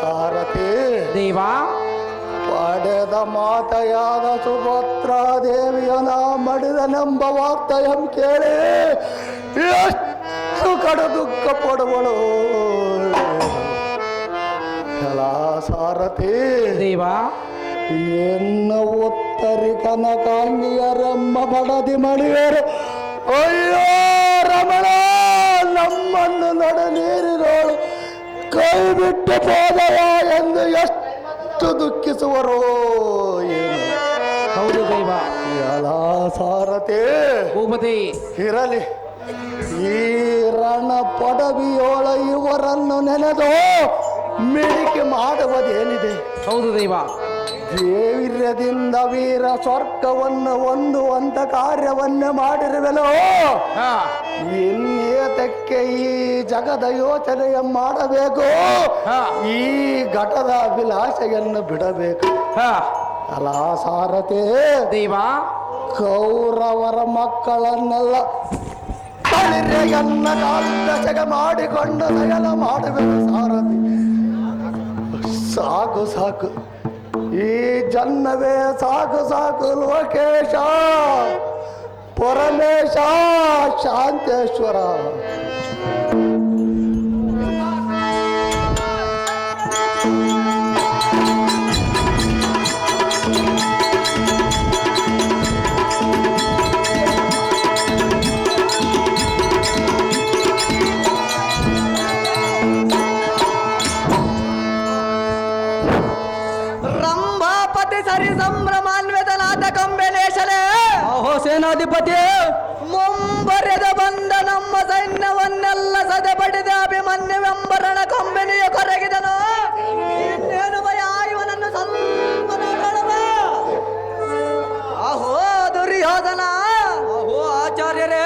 ಸಾರಥಿ ದೇವಾ, ಪಡೆದ ಮಾತೆಯಾದ ಸುಭದ್ರಾ ದೇವಿಯನ ಮಡಿದನೆಂಬ ವಾರ್ತೆಯನ್ನು ಕೇಳಿ ಎಷ್ಟು ಕಡು ದುಃಖ ಪಡುವಳು. ಎಲ್ಲಾ ಸಾರಥಿ ದೇವಾ, ಎನ್ನ ಉತ್ತರಿ ಕನಕಾಂಗಿಯರೆಂಬ ಬಡದಿ ಮಣಿಯರು, ಅಯ್ಯೋ ರಮಣ, ನಮ್ಮನ್ನು ನಡು ನೀರಿನೋಳು ಕೈ ಬಿಟ್ಟು ಹೋದವ ಎಂದು ಎಷ್ಟು ದುಃಖಿಸುವರೋ ಏನು? ಹೌದು ದೈವ. ಎಲ್ಲ ಸಾರಥಿ ಭೂಪತಿ, ಇರಲಿ, ಈ ರಣ ಪದವಿಯೋಳ ಇವರನ್ನು ನೆನೆದು ಮಿಡಿಕೆ ಮಾಡುವುದೇನಿದೆ? ಹೌದು ದೈವ. ದೇವಿರ್ಯದಿಂದ ವೀರ ಸ್ವರ್ಗವನ್ನು ಹೊಂದುವಂತ ಕಾರ್ಯವನ್ನೇ ಮಾಡಿರುವೆನೋ, ಇನ್ನೇತಕ್ಕೆ ಈ ಜಗದ ಯೋಚನೆಯ ಮಾಡಬೇಕು, ಈ ಘಟದ ಅಭಿಲಾಷೆಯನ್ನು ಬಿಡಬೇಕು. ಅಲ್ಲ ಸಾರಥಿ ದೇವಾ, ಕೌರವರ ಮಕ್ಕಳನ್ನೆಲ್ಲ ಎನ್ನ ಕಾಲ್ದಶಕ ಮಾಡಿಕೊಂಡು ದಯನ ಮಾಡಬೇಕು ಸಾರಥಿ. ಸಾಕು ಸಾಕು, ಈ ಜನ್ಮವೇ ಸಾಕು ಸಾಕು. ಲೋಕೇಶ, ಪರಮೇಶ, ಶಾಂತೇಶ್ವರ. ಸರಿ ಸಂಭ್ರಮಾನ್ವಿತನಾದ ಕಂಬೆನೇಶಲೇ, ಓಹೋ ಸೇನಾಧಿಪತಿ, ಮುಂಬರೆದ ಬಂದ ನಮ್ಮ ಸೈನ್ಯವನ್ನೆಲ್ಲ ಸದೆಬಡಿದ ಅಭಿಮನ್ಯುವೆಂಬರಣ ಕಂಬೆನಿಯ ಕೊರಗಿದನು. ಇನ್ನೇನು ಭಯ ಇವನನ್ನು ಸ್ವಲ್ಪ ನೋಡೋಣವ. ಆಹೋ ದುರ್ಯೋಧನ, ಆಹೋ ಆಚಾರ್ಯರೇ,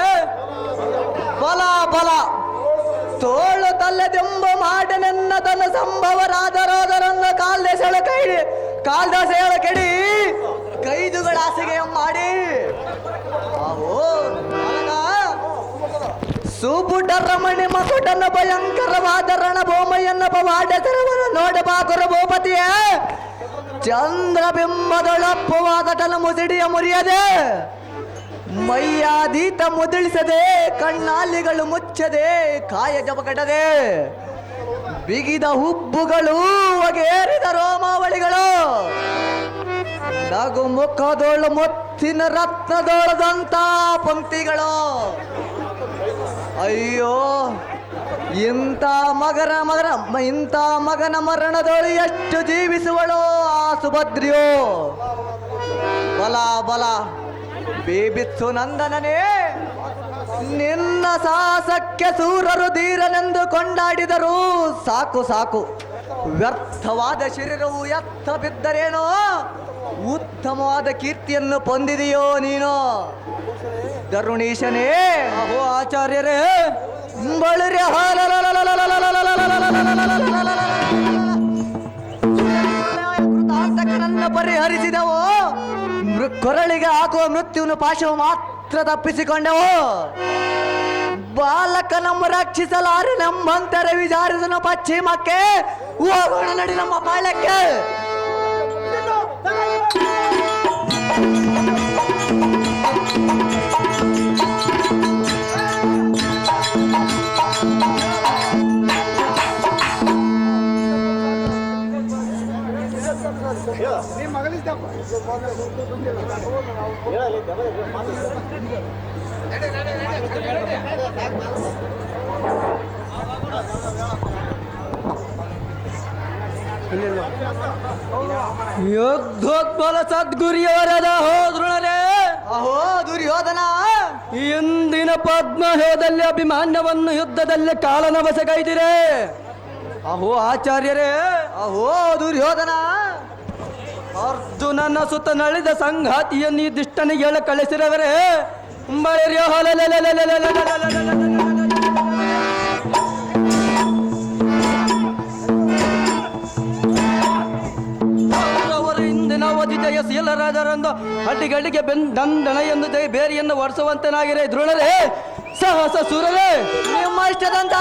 ಬಲ ಬಲ ತೋಳು ತಲ್ಲೆದೆಂಬ ಮಾಡಿ ನನ್ನ ತನ್ನ ಸಂಭವರಾದರೋದರನ್ನು ಕಾಲೆ ಕಾಲ್ದಾಸೆಗಳ ಕೆಡಿ ಕೈದುಗಳ ಆಸೆಗೆ ಮಾಡಿ ಅಹೋ ಸುಬುಡ ರಮಣಿ ಮಕುಟನ ಭಯಂಕರವಾದ ರಣಭೂಮಯ್ಯನ ಪವಾಡತರವನ್ನು ನೋಡಬಾಕುರ ಭೂಪತಿಯ ಚಂದ್ರಬಿಂಬದೊಳಪ್ಪವಾದ ತನ ಮುಸಿಡಿಯ ಮುರಿಯದೆ ಮೈಯಾದೀತ ಮುದುಳಿಸದೆ ಕಣ್ಣಾಲಿಗಳು ಮುಚ್ಚದೆ ಕಾಯ ಜಪಕಟದೆ ಬಿಗಿದ ಹುಬ್ಬುಗಳು ಒಗೇರಿದ ರೋಮಾವಳಿಗಳು ನಗು ಮುಖದೋಳು ಮುತ್ತಿನ ರತ್ನದೋಳದಂತ ಪಂಕ್ತಿಗಳು. ಅಯ್ಯೋ ಇಂಥ ಮಗನ ಮರಣದೋಳು ಎಷ್ಟು ಜೀವಿಸುವಳು ಆ ಸುಭದ್ರಿಯೋ. ಬಲ ಬಲ ಬೇಬಿತ್ಸು ನಂದನನೇ, ನಿನ್ನ ಸಾಹಸಕ್ಕೆ ಸೂರರು ಧೀರನೆಂದು ಕೊಂಡಾಡಿದರು ಸಾಕು ಸಾಕು. ವ್ಯರ್ಥವಾದ ಶರೀರವು ಎತ್ತ ಬಿದ್ದರೇನೋ ಉತ್ತಮವಾದ ಕೀರ್ತಿಯನ್ನು ಹೊಂದಿದೆಯೋ ನೀನು ದರುಣೀಶನೇ. ಅಹೋ ಆಚಾರ್ಯರೇ ಬಳಿರೆ ಕೃತಾಂತಕನನ್ನ ಪರಿಹರಿಸಿದವೋ ಕೊರಳಿಗೆ ಹಾಕುವ ಮೃತ್ಯುವನ್ನು ಪಾಶವು ಮಾತ್ರ ತಪ್ಪಿಸಿಕೊಂಡೆವು. ಬಾಲಕನಮ್ಮ ರಕ್ಷಿಸಲಾರೆ ನಮ್ಮಂತರ ವಿಚಾರಿಸನ ಪಶ್ಚಿಮಕ್ಕೆ ಹೋಗೋಣ ನಡಿ ನಮ್ಮ ಪಾಳ್ಯಕ್ಕೆ. ಯುದ್ಧೋತ್ಬಲ ಸದ್ಗುರಿಯವರಾದ ಹೋದ್ರುಣರೇ. ಅಹೋ ದುರ್ಯೋಧನ, ಇಂದಿನ ಪದ್ಮಹ್ಯೋದಲ್ಲಿ ಅಭಿಮಾನ್ಯವನ್ನು ಯುದ್ಧದಲ್ಲಿ ಕಾಲನ ವಶಗೈದಿರೆ. ಅಹೋ ಆಚಾರ್ಯರೇ, ಅಹೋ ದುರ್ಯೋಧನ, ಅರ್ಜುನನ ಸುತ್ತ ನಳಿದ ಸಂಘಾತಿಯನ್ನು ಈ ದಿಷ್ಟನಿಗೆ ಹೇಳ ಕಳಿಸಿರವರೇ ಬಳಿರಿ ಅವರು ಇಂದಿನ ಅವಧಿ ಜಯಶೀಲರಾದರೆಂದು ಅಡ್ಡಿಗಡಿಗೆ ದಂಡನ ಎಂದು ಬೇರಿಯನ್ನು ವರ್ಷವಂತನಾಗಿರೇ ದ್ರೋಣರೇ, ಸಾಹಸ ಸುರರೇ, ನಿಮ್ಮ ಇಷ್ಟದಂತ